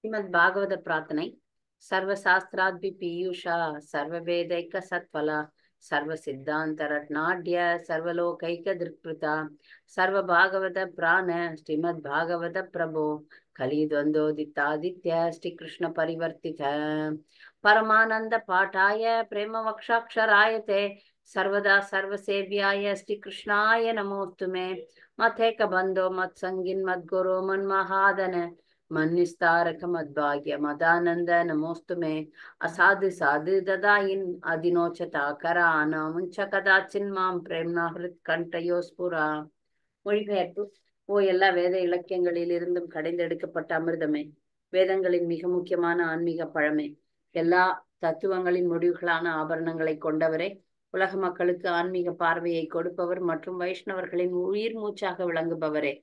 श्रीमद् भागवत प्रार्थனை सर्वशास्त्राद्भि पीयूषा सर्ववेदैक सत्फला सर्व सिद्धांत रत्नाढ्य सर्वलोकैक दृक्कृता सर्व भागवत प्राण श्रीमद् भागवत प्रभो कलिद्वंदोदितादित्य श्री कृष्ण परिवर्तित परमानंद पाठाय प्रेम वक्षाक्षराय ते सर्वदा सर्वसेव्याय श्री कृष्णाय नमोस्तुमे मथेक बंधो मत संगिन मत गुरु मन महादन मन्निस्तारक मद्भाग्य मदानंद नमोस्तुमे असाधु साधु ददाइन अधिनोचता कराना मुंच कदाचिन माम प्रेमना हृत कंठयो स्पुरा மொழிபெயர்ப்பு. ஓ எல்லா வேத இலக்கியங்களிலிருந்தும் கடைந்தெடுக்கப்பட்ட அமிர்தமே, வேதங்களின் மிக முக்கியமான ஆன்மீக பழமே, எல்லா தத்துவங்களின் முடிவுகளான ஆபரணங்களை கொண்டவரே, உலக மக்களுக்கு ஆன்மீக பார்வையை கொடுப்பவர் மற்றும் வைஷ்ணவர்களின் உயிர் மூச்சாக விளங்குபவரே,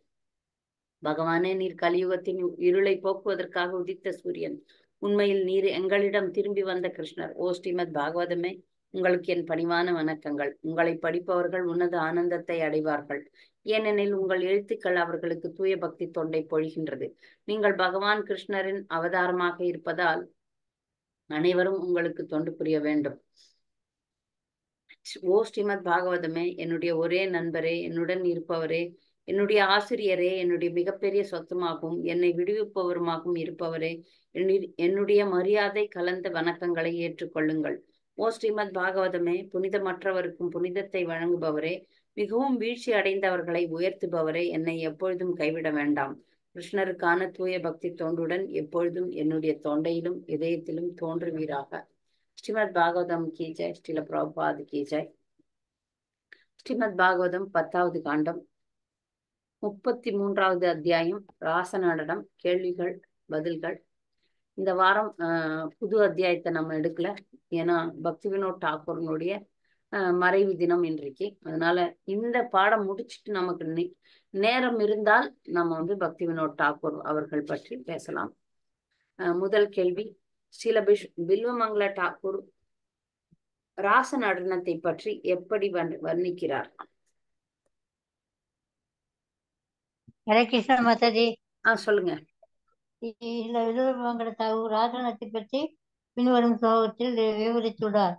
பகவானே, நீர் கலியுகத்தின் இருளை போக்குவதற்காக உதித்த சூரியன். உண்மையில் நீர் எங்களிடம் திரும்பி வந்த கிருஷ்ணர். ஓ ஸ்ரீமத் பாகவதமே, உங்களுக்கு என் பணிவான வணக்கங்கள். உங்களை படிப்பவர்கள் உன்னத ஆனந்தத்தை அடைவார்கள். ஏனெனில் உங்கள் எழுத்துக்கள் அவர்களுக்கு தூய பக்தி தொண்டை பொழிகின்றது. நீங்கள் பகவான் கிருஷ்ணரின் அவதாரமாக இருப்பதால் அனைவரும் உங்களுக்கு தொண்டு புரிய வேண்டும். ஓ ஸ்ரீமத் பாகவதமே, என்னுடைய ஒரே நண்பரே, என்னுடன் இருப்பவரே, என்னுடைய ஆசிரியரே, என்னுடைய மிகப்பெரிய சொத்துமாகவும் என்னை விடுவிப்பவருமாகவும் இருப்பவரே, என்னுடைய மரியாதை கலந்த வணக்கங்களை ஏற்றுக்கொள்ளுங்கள். ஓ ஸ்ரீமத் பாகவதமே, புனிதமற்றவருக்கும் புனிதத்தை வழங்குபவரே, மிகவும் வீழ்ச்சி அடைந்தவர்களை உயர்த்துபவரே, என்னை எப்பொழுதும் கைவிட வேண்டாம். கிருஷ்ணருக்கான தூய பக்தி தோன்றுடன் எப்பொழுதும் என்னுடைய தொண்டையிலும் இதயத்திலும் தோன்றுவீராக. ஸ்ரீமத் பாகவதம் கீ ஜெய். ஸ்ரீல பிரபுபாத் கீ ஜெய். ஸ்ரீமத் பாகவதம் 10வது காண்டம் 33வது அத்தியாயம் ராச நடனம் கேள்விகள் பதில்கள். இந்த வாரம் புது அத்தியாயத்தை நம்ம எடுக்கல, ஏன்னா பக்தி வினோத் டாக்கூரனுடைய மறைவு தினம் இன்றைக்கு. அதனால இந்த பாடம் முடிச்சுட்டு நமக்கு நேரம் இருந்தால் நம்ம பக்தி வினோத் டாக்கூர் அவர்கள் பற்றி பேசலாம். முதல் கேள்வி, ஸ்ரீல பில்வமங்கல டாக்கூர் ராச நடனத்தை பற்றி எப்படி வர்ணிக்கிறார்? ஹரே கிருஷ்ண மாதாஜி. சொல்லுங்க. பில்வமங்கல டாக்கூர் ராசனத்தை பற்றி பின்வரும் ஸ்லோகத்தில் விவரித்துள்ளார்.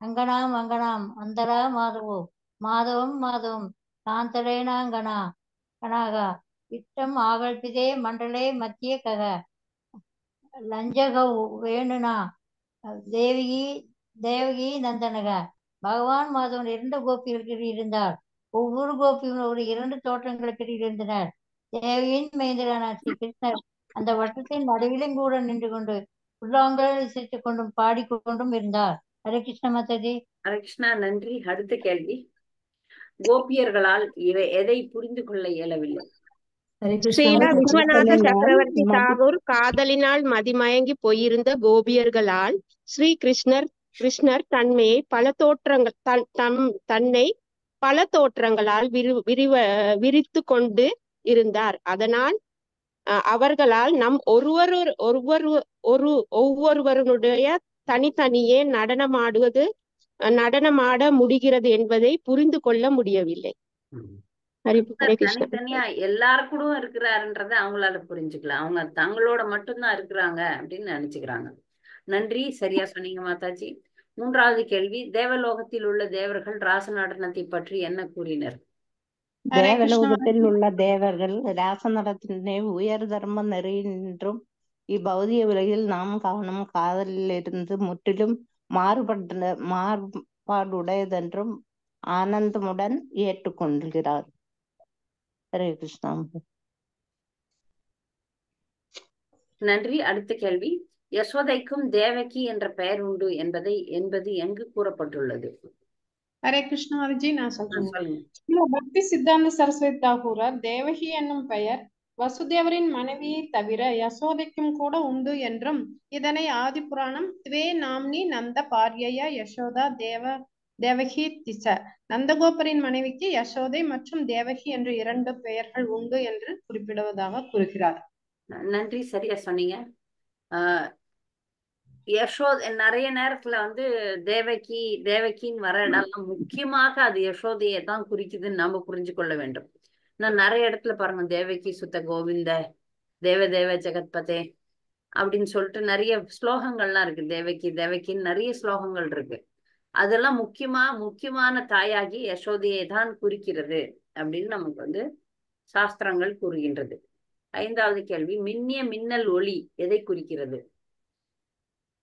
அங்கனாம் அங்கனாம் அந்தரா மாதவோ மாதவம் மாதவம் காந்தரேனாங்கனா கனாகா இட்டம் ஆகல்பிதே மண்டலே மத்திய கக லஞ்சக வேணுனா தேவகி தேவகி நந்தனக. பகவான் மாதவன் 2 கோபிகளுக்கு இருந்தார். ஒவ்வொரு கோபியும் ஒரு 2 தோற்றங்களுக்கு இருந்தனர். தேவியின் மைந்தரான ஸ்ரீ கிருஷ்ணர் அந்த வட்டத்தின் நடுவிலும் கூட நின்று கொண்டு உள்ளாங்கல் இசைத்துக் கொண்டும் பாடிக்கொண்டும் இருந்தார். ஹரே கிருஷ்ண மாதாஜி. ஹரே கிருஷ்ணா, நன்றி. அடுத்த கேள்வி, கோபியர்களால் எதை புரிந்து கொள்ள இயலவில்லை? ஸ்ரீல விஸ்வநாத சக்கரவர்த்தி தாகூர் காதலினால் மதிமயங்கி போயிருந்த கோபியர்களால் ஸ்ரீ கிருஷ்ணர் தன்னை பல தோற்றங்களால் விரித்து கொண்டு இருந்தார். அதனால் அவர்களால் நம் ஒவ்வொருவருடைய தனித்தனியே நடனமாட முடிகிறது என்பதை புரிந்து கொள்ள முடியவில்லை. தனித்தனியா எல்லாருக்கூட இருக்கிறாருன்றத அவங்களால புரிஞ்சுக்கலாம். அவங்க தங்களோட மட்டும்தான் இருக்கிறாங்க அப்படின்னு நினைச்சுக்கிறாங்க. நன்றி, சரியா சொன்னீங்க மாதாஜி. 3வது கேள்வி, தேவலோகத்தில் உள்ள தேவர்கள் ராச நடனத்தை பற்றி என்ன கூறினர்? தேவலோகத்தில் உள்ள தேவர்கள் ராச நடனத்தினை உயர் தர்ம நெறி என்றும் இப்பௌதிக உலகில் நாம் காணும் காதலிலிருந்து முற்றிலும் மாறுபாடுடையதென்றும் ஆனந்தமுடன் ஏற்றுக்கொள்கிறார். ஹரே கிருஷ்ணா. நன்றி. அடுத்த கேள்வி, யசோதைக்கும் தேவகி என்ற பெயர் உண்டு என்பது எங்கு கூறப்பட்டுள்ளது? ஹரே கிருஷ்ணாஜி, நான் சொல்றேன். பக்தி சித்தாந்த சரஸ்வதி தாகூரார் தேவகி என்னும் பெயர் வசுதேவரின் மனைவியை தவிர யசோதைக்கும் கூட உண்டு என்றும், இதனை ஆதி புராணம் துவே நாம்னி நந்த பார்யயா யசோதா தேவகி திச, நந்தகோபரின் மனைவிக்கு யசோதை மற்றும் தேவகி என்று 2 பெயர்கள் உண்டு என்று குறிப்பிடுவதாக கூறுகிறார். நன்றி, சரியா சொன்னீங்க. நிறைய நேரத்துல தேவகின்னு வர இடம்லாம் முக்கியமாக அது யசோதையை தான் குறிக்குதுன்னு நாம புரிஞ்சு கொள்ள வேண்டும். நான் நிறைய இடத்துல பாருங்க, தேவகி சுத்த கோவிந்த தேவ ஜெகத்பதே அப்படின்னு சொல்லிட்டு நிறைய ஸ்லோகங்கள்லாம் இருக்கு. தேவகி தேவகின்னு நிறைய ஸ்லோகங்கள் இருக்கு. அதெல்லாம் முக்கியமான தாயாகி யசோதையை தான் குறிக்கிறது அப்படின்னு நமக்கு வந்து சாஸ்திரங்கள் கூறுகின்றது. 5வது கேள்வி, மின்னிய மின்னல் ஒளி எதை குறிக்கிறது?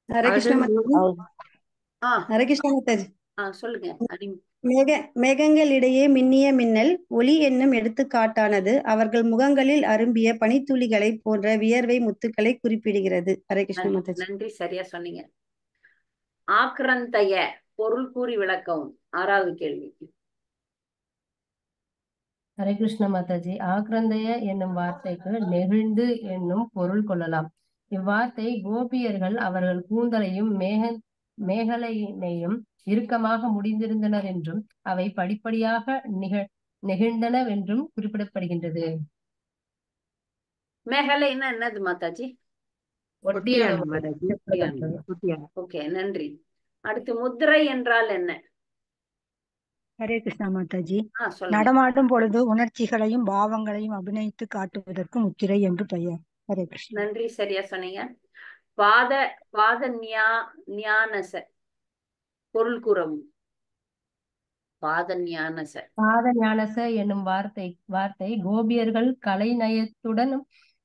ஹரே கிருஷ்ண மாதாஜி. ஆஹ் ஹரே கிருஷ்ண மாதாஜி. சொல்லுங்க. மேகங்களிடையே மின்னிய மின்னல் ஒளி என்னும் எடுத்துக்காட்டானது அவர்கள் முகங்களில் அரும்பிய பனித்துளிகளை போன்ற வியர்வை முத்துக்களை குறிப்பிடுகிறது. ஹரே கிருஷ்ண மாதாஜி. நன்றி, சரியா சொன்னீங்க. ஆக்ரந்தய பொருள் கூறி விளக்கவும். 6வது கேள்வி. ஹரே கிருஷ்ண மாதாஜி. ஆக்ரந்தய என்னும் வார்த்தைக்கு நெகிழ்ந்து என்னும் பொருள் கொள்ளலாம். இவ்வார்த்தை கோபியர்கள் அவர்கள் கூந்தலையும் மேகலையினையும் இறுக்கமாக முடிந்திருந்தனர் என்றும் அவை படிப்படியாக நெகிழ்ந்தனவென்றும் குறிப்பிடப்படுகின்றது. மேகலைன்னா என்னது மாதாஜி? ஓகே, நன்றி. அடுத்து முத்திரை என்றால் என்ன? ஹரே கிருஷ்ணா மாதாஜி. சொல்லுங்க. நடமாடும் பொழுது உணர்ச்சிகளையும் பாவங்களையும் அபிநயித்து காட்டுவதற்கு முத்திரை என்று பெயர். ஹரே கிருஷ்ணா. நன்றி, சரியா சொன்னீங்க. பாத ஞானச பொருள் கூறவும். பாத ஞானச என்னும் வார்த்தை கோபியர்கள் கலைநயத்துடன்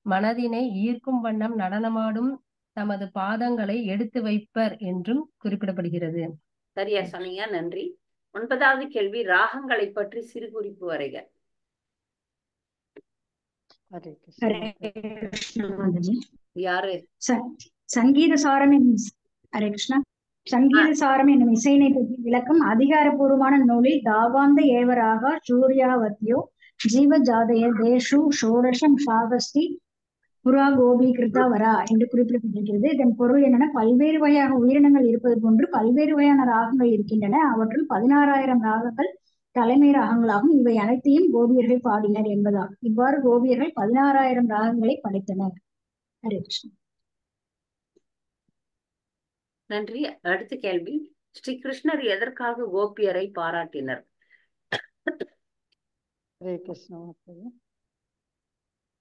மனதினை ஈர்க்கும் வண்ணம் நடனமாடும் தமது பாதங்களை எடுத்து வைப்பர் என்றும் குறிப்பிடப்படுகிறது. சரியா சொன்னீங்க, நன்றி. 9வது கேள்வி, ராகங்களை பற்றி சிறு குறிப்பு வரைக. யாரு? சங்கீத சாரம் ஹரே கிருஷ்ணா. சங்கீத சாரம் என்னும் இசையினை பற்றி விளக்கம் அதிகாரப்பூர்வமான நூலில் தாவாந்த ஏவராக சூர்யாவத்தியோ ஜீவ ஜாதய தேஷு ஷோடசம் சாகஸ்தி புரா கோபி கிருதா வரா என்று குறிப்பிடப்பட்டிருக்கிறது. இதன் பொருள் என்னன்னா, பல்வேறு வகையான உயிரினங்கள் இருப்பது போன்று பல்வேறு வகையான ராகங்கள் இருக்கின்றன. அவற்றுள் 16,000 ராகங்கள் தலைமை ராகங்களாகும். இவை அனைத்தையும் கோபியர்கள் பாடினர் என்பதாகும். இவ்வாறு கோபியர்கள் 16,000 ராகங்களை படைத்தனர். ஹரே கிருஷ்ணா. நன்றி. அடுத்த கேள்வி, ஸ்ரீ கிருஷ்ணர் எதற்காக கோபியரை பாராட்டினர்? ஹரே கிருஷ்ணா.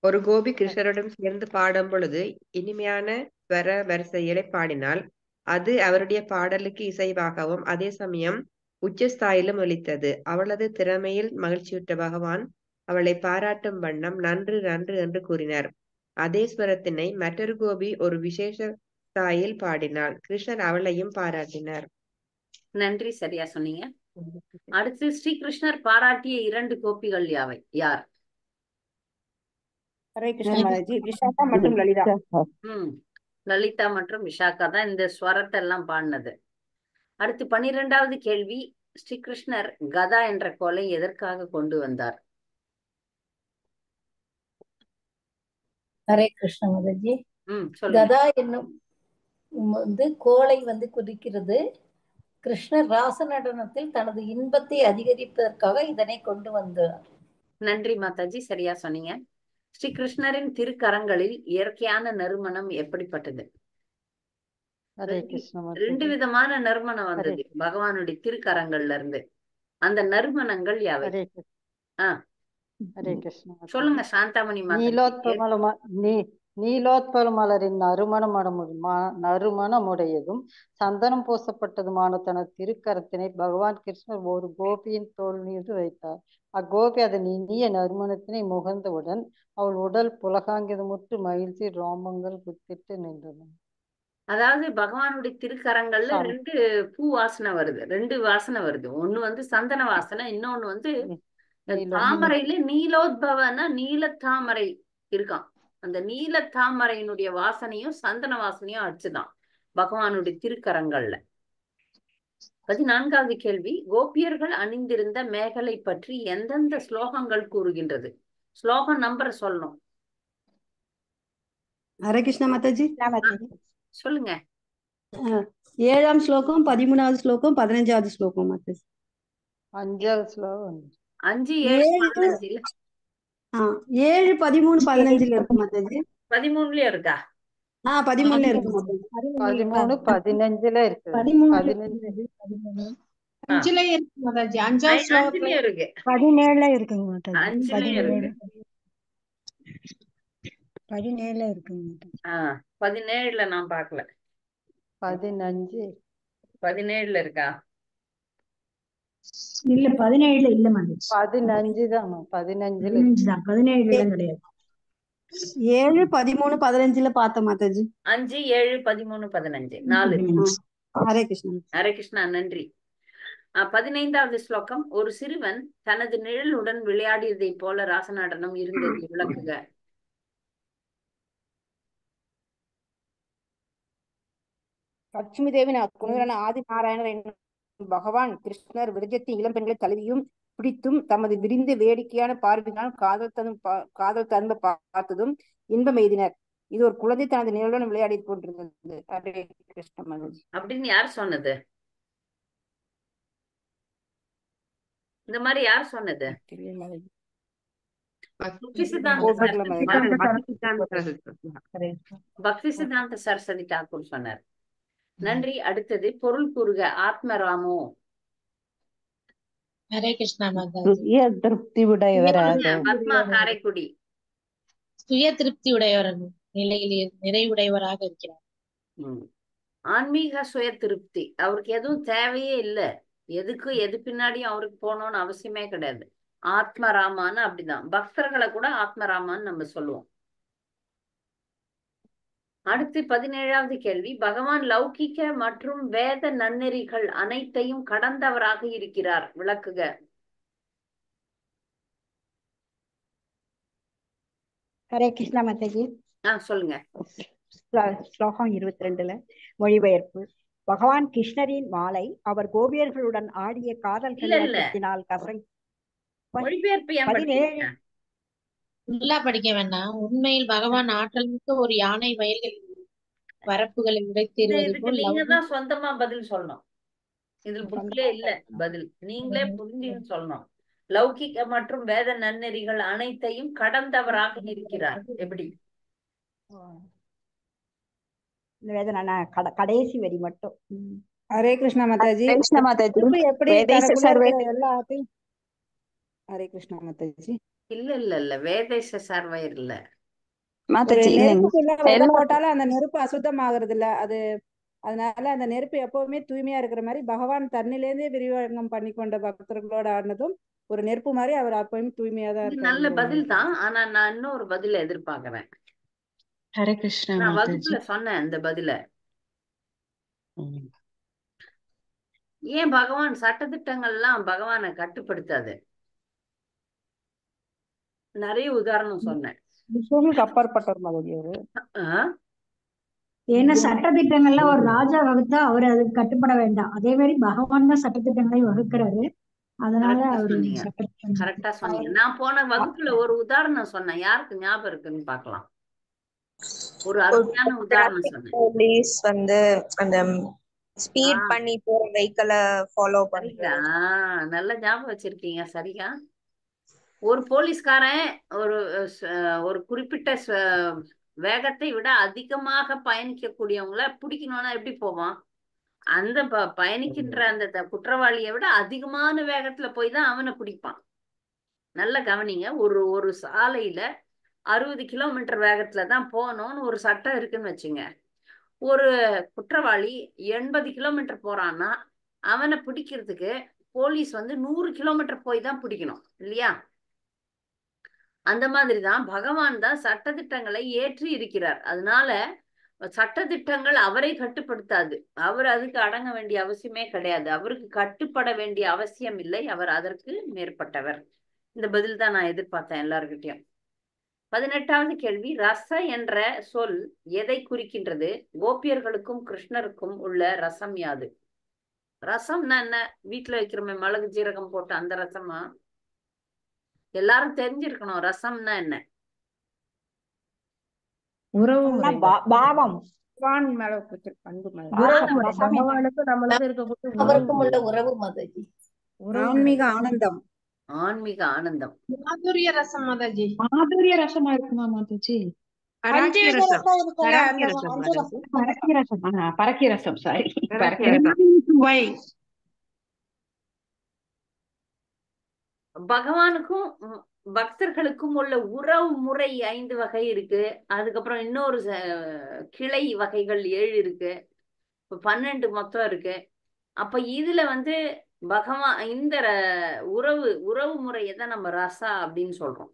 ஒரு கோபி கிருஷ்ணருடன் சேர்ந்து பாடும் பொழுது இனிமையான ஸ்வர வரிசைகளை பாடினால் அது அவருடைய பாடலுக்கு இசைவாகவும் அதே சமயம் உச்சஸ்தாயிலும் ஒலித்தது. அவளது திறமையில் மகிழ்ச்சியுற்ற பகவான் அவளை பாராட்டும் வண்ணம் நன்று நன்று என்று கூறினார். அதே ஸ்வரத்தினை மற்றொரு கோபி ஒரு விசேஷ ஸ்தாயில் பாடினாள். கிருஷ்ணர் அவளையும் பாராட்டினார். நன்றி, சரியா சொன்னீங்க. அடுத்து, ஸ்ரீ கிருஷ்ணர் பாராட்டிய 2 கோபிகள் யார்? ஹரே கிருஷ்ண மாதாஜி. விஷாகா மற்றும் லலிதா. லலிதா மற்றும் விஷாகா தான் இந்த ஸ்வரத்தை எல்லாம் பாடினது. அடுத்து 12வது கேள்வி, ஸ்ரீ கிருஷ்ணர் கதா என்ற கோலை எதற்காக கொண்டு வந்தார்? ஹரே கிருஷ்ண மாதாஜி. கதா என்னும் கோலை குறிக்கிறது. கிருஷ்ணர் ராச நடனத்தில் தனது இன்பத்தை அதிகரிப்பதற்காக இதனை கொண்டு வந்தார். நன்றி மாதாஜி, சரியா சொன்னீங்க. ஸ்ரீ கிருஷ்ணரின் திருக்கரங்களில் இயற்கையான நறுமணம் எப்படிப்பட்டது? 2 விதமான நறுமணம் வந்தது பகவானுடைய திருக்கரங்கள்ல இருந்து. அந்த நறுமணங்கள் யாவை? சொல்லுங்க சாந்தாமணி மாதாஜி. நீலோத்பல மலரின் நறுமணமுடையதும் சந்தனம் பூசப்பட்டதுமான தனது திருக்கரத்தினை பகவான் கிருஷ்ணர் ஒரு கோபியின் தோல் மீது வைத்தார். அக்கோபி அதன் இனிய நறுமணத்தினை முகர்ந்தவுடன் அவள் உடல் புலகாங்கிதமுற்று மகிழ்ச்சி ரோமங்கள் குத்திட்டு நின்றன. அதாவது பகவானுடைய திருக்கரங்கள்ல 2 பூ வாசனை வருது, 2 வாசனை வருது. ஒண்ணு சந்தன வாசனை, இன்னொன்னு தாமரையில நீலோத்பவனா நீலத்தாமரை இருக்கான். அந்த நீலத்தாமரையினுடைய வாசனையும் சந்தன வாசனையும் அடிச்சுதான் பகவானுடைய திருக்கரங்கள்ல. 14வது கேள்வி, கோபியர்கள் அணிந்திருந்த மேகலை பற்றி எந்தெந்த ஸ்லோகங்கள் கூறுகின்றது? ஸ்லோகம் நம்பர் சொல்லணும். ஹரே கிருஷ்ண மாதாஜி. சொல்லுங்க. 7ஆம் ஸ்லோகம், 13வது ஸ்லோகம், 15வது ஸ்லோகம் மாதாஜி. 5வது ஸ்லோகம் 5, 7, 15. 7, 13, 15 இருக்கு மாதாஜி. 13 இருக்கா? 13 இருக்கு. 13, 15 இருக்கு. 5ல இருக்கு மாதாஜி. 5வது ஸ்லோகத்துல இருக்கு. 17ல இருக்குங்க மாதாஜி. 5ல இருக்கு. 17 இருக்குங்க. 17ல நான் பார்க்கல. 17ல இருக்கா? இல்ல 17 இல்ல மாட்டேங்குது. 15 தான். 15ல 15 தான், 17 எல்லாம் கிடையாது. 7, 13, 15ல பார்த்த மாதாஜி. 5, 7, 13, 15 4. ஹரே கிருஷ்ணா. ஹரே கிருஷ்ணா. நன்றி. 15வது ஸ்லோகம். ஒரு சிறுவன் தனது நிழலுடன் விளையாடியதை போல ராசநடனம் இருந்தது. விளக்குக. லட்சுமி தேவின் குணவரான ஆதி நாராயணர் என்னும் பகவான் கிருஷ்ணர் விரஜத்தின் இளம் பெண்களை தழுவியும் பிடித்தும் தமது விரிந்த வேடிக்கையான பார்வையினால் காதல் தன்மை பார்த்ததும் இன்பம் எய்தினர். இது ஒரு குழந்தை தனது நிழலுடன் விளையாடி கொண்டிருந்தது. ஹரே கிருஷ்ண மாதாஜி. அப்படின்னு யார் சொன்னது? இந்த மாதிரி யார் சொன்னது? பக்தி சித்தாந்த சரஸ்வதி தாக்கூர் சொன்னார். நன்றி. அடுத்தது பொருள் கூறுக. ஆத்மராமோ. ஹரே கிருஷ்ணா மாதாஜி. சுய திருப்தி உடையவராக. பத்மா காரைக்குடி. சுய திருப்தி உடையவர் நிலையில் நிறைவுடையவராக இருக்கிறார். ஆன்மீக சுய திருப்தி. அவருக்கு எதுவும் தேவையே இல்லை. எது பின்னாடியும் அவருக்கு போகணும்னு அவசியமே கிடையாது. ஆத்மராமான்னு அப்படிதான். பக்தர்களை கூட ஆத்மராமான்னு நம்ம சொல்லுவோம். அடுத்து 17வது கேள்வி. பகவான் லௌகிக மற்றும் வேத நன்னெறிகள் அனைத்தையும் கடந்தவராக இருக்கிறார். விளக்குக. ஹரே கிருஷ்ணா மாதாஜி. சொல்லுங்க. ஸ்லோகம் 22ல மொழிபெயர்ப்பு. பகவான் கிருஷ்ணரின் மாலை அவர் கோபியர்களுடன் ஆடிய காதல் கல்யாணத்தினால் மொழிபெயர்ப்பு 17 நல்லா படிக்க வேண்டாம். உண்மையில் பகவான் ஆற்றல் மிக்க ஒரு யானை வயல்களில் வரப்புகளை உடைத்தீர்வது போல் நீங்க தான் சொந்தமா பதில் சொல்லணும். இதுல புக்லே இல்ல பதில். நீங்களே புரிஞ்சுன்னு சொல்லணும். லௌகிக மற்றும் வேத நன்னெறிகள் அனைத்தையும் கடந்தவராக இருக்கிறார். எப்படி? கடைசி வரி மட்டும். ஹரே கிருஷ்ணா மாதாஜி. எப்படி எல்லாத்தையும். ஹரே கிருஷ்ணா மாதாஜி. இல்ல வேதேச சர்வையர் இல்ல நெருப்புக்குள்ள போட்டாலும் அந்த நெருப்பு அசுத்தம் ஆகுறது இல்ல. அதனால அந்த நெருப்பு எப்பவுமே தூய்மையா இருக்கிற மாதிரி பகவான் தன்னிலேருந்தே விரிவாக்கம் பண்ணி கொண்ட பக்தர்களோட ஆடினதும் ஒரு நெருப்பு மாதிரி அவர் அப்பவும் தூய்மையா தான் இருக்காரு. நல்ல பதில் தான். ஆனா நான் இன்னும் ஒரு பதில எதிர்பார்க்கிறேன். ஹரே கிருஷ்ணா. நான் வகுப்புல சொன்னேன் அந்த பதில. ஏன் பகவான் சட்டதிட்டங்கள்லாம் பகவானை கட்டுப்படுத்தாது? நிறைய உதாரணம் சொன்னேன். அப்பாற்பட்டவர் மாதிரி அவரு. ஏன்னா சட்டத்திட்டங்கள்லாம் ஒரு ராஜா வகுத்தா அவர் அதுக்கு கட்டுப்பட வேண்டாம். அதே மாதிரி பகவான் தான் சட்டத்திட்டங்களை வகுக்கிறாரு. அதனால அவரு கரெக்டா சொன்னீங்க. நான் போன வகுப்புல ஒரு உதாரணம் சொன்னேன். யாருக்கு ஞாபகம் இருக்குன்னு பாக்கலாம். ஒரு அருமையான உதாரணம் சொன்னேன். போலீஸ் வந்து அந்த ஸ்பீட் பண்ணி போற வெஹிக்கிள ஃபாலோ பண்றா. நல்ல ஞாபகம் வச்சிருக்கீங்க. சரியா? ஒரு போலீஸ்காரன் ஒரு குறிப்பிட்ட வேகத்தை விட அதிகமாக பயணிக்கக்கூடியவங்கள பிடிக்கணும்னா எப்படி போவான்? அந்த பயணிக்கின்ற அந்த குற்றவாளியை விட அதிகமான வேகத்துல போய் தான் அவனை பிடிப்பான். நல்ல கவனிங்க. ஒரு சாலையில 60 கிலோமீட்டர் வேகத்துல தான் போகணும்னு ஒரு சட்டம் இருக்குன்னு வச்சுங்க. ஒரு குற்றவாளி 80 கிலோமீட்டர் போறான்னா அவனை பிடிக்கிறதுக்கு போலீஸ் 100 கிலோமீட்டர் போய் தான் பிடிக்கணும் இல்லையா? அந்த மாதிரிதான் பகவான் தான் சட்டதிட்டங்களை ஏற்றி இருக்கிறார். அதனால சட்டதிட்டங்கள் அவரை கட்டுப்படுத்தாது. அவர் அதுக்கு அடங்க வேண்டிய அவசியமே கிடையாது. அவருக்கு கட்டுப்பட வேண்டிய அவசியம் இல்லை. அவர் அதற்கு மேற்பட்டவர். இந்த பதில் தான் நான் எதிர்பார்த்தேன் எல்லார்கிட்டையும். 18வது கேள்வி. ரச என்ற சொல் எதை குறிக்கின்றது? கோபியர்களுக்கும் கிருஷ்ணருக்கும் உள்ள ரசம் யாது? ரசம்னா என்ன? வீட்டுல வைக்கிறோமே மிளகு ஜீரகம் போட்டு அந்த ரசமா? எல்லாரும் தெரிஞ்சிருக்கணும் ரசம்னா என்ன. உறவு பாவம். ஆன்மீக ஆனந்தம். ஆன்மீக ஆனந்தம். மாதுரிய ரசம் மாதாஜி. மாதுரிய ரசமா இருக்குமா மாதாஜி? பரக்கி ரசம். சாரி. பகவானுக்கும் பக்தர்களுக்கும் உள்ள உறவு முறை 5 வகை இருக்கு. அதுக்கப்புறம் இன்னொரு கிளை வகைகள் 7 இருக்கு. 12 மொத்தம் இருக்கு. அப்ப இதுல வந்து பகவான் இந்த உறவு முறையை தான் நம்ம ரசா அப்படின்னு சொல்றோம்.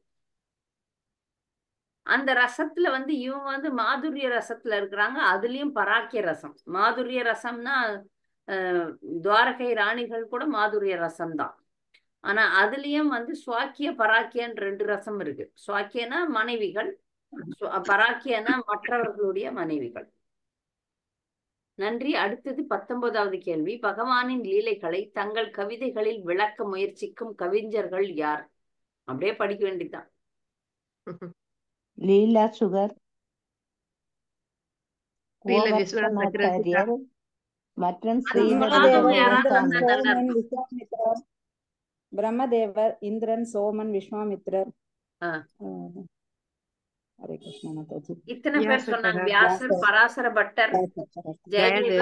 அந்த ரசத்துல வந்து இவங்க வந்து மாதுரிய ரசத்துல இருக்கிறாங்க. அதுலயும் பராக்கிய ரசம். மாதுரிய ரசம்னா துவாரகை ராணிகள் கூட மாதுரிய ரசம் தான். ஆனா அதுலயும் வந்து சுவாக்கிய பராக்கியன்னு 2 ரசம் இருக்கு. சுவாக்கியனா மனைவிகள், பராக்கியனா மற்றவர்களுடைய மனைவிகள். நன்றி. அடுத்தது 19வது கேள்வி. பகவானின் லீலைகளை தங்கள் கவிதைகளில் விளக்க முயற்சிக்கும் கவிஞர்கள் யார்? அப்படியே படிக்க வேண்டியதுதான். லீலா சுகர், கோவர்த்தனாச்சாரியர் மற்றும் பிரம்மதேவர், இந்திரன், சோமன், விஸ்வாமித்ரர். ஹரே கிருஷ்ணா மாதாஜி. இத்தனை பேர் சொன்னாங்க. வியாசர், பராசர பட்டர்,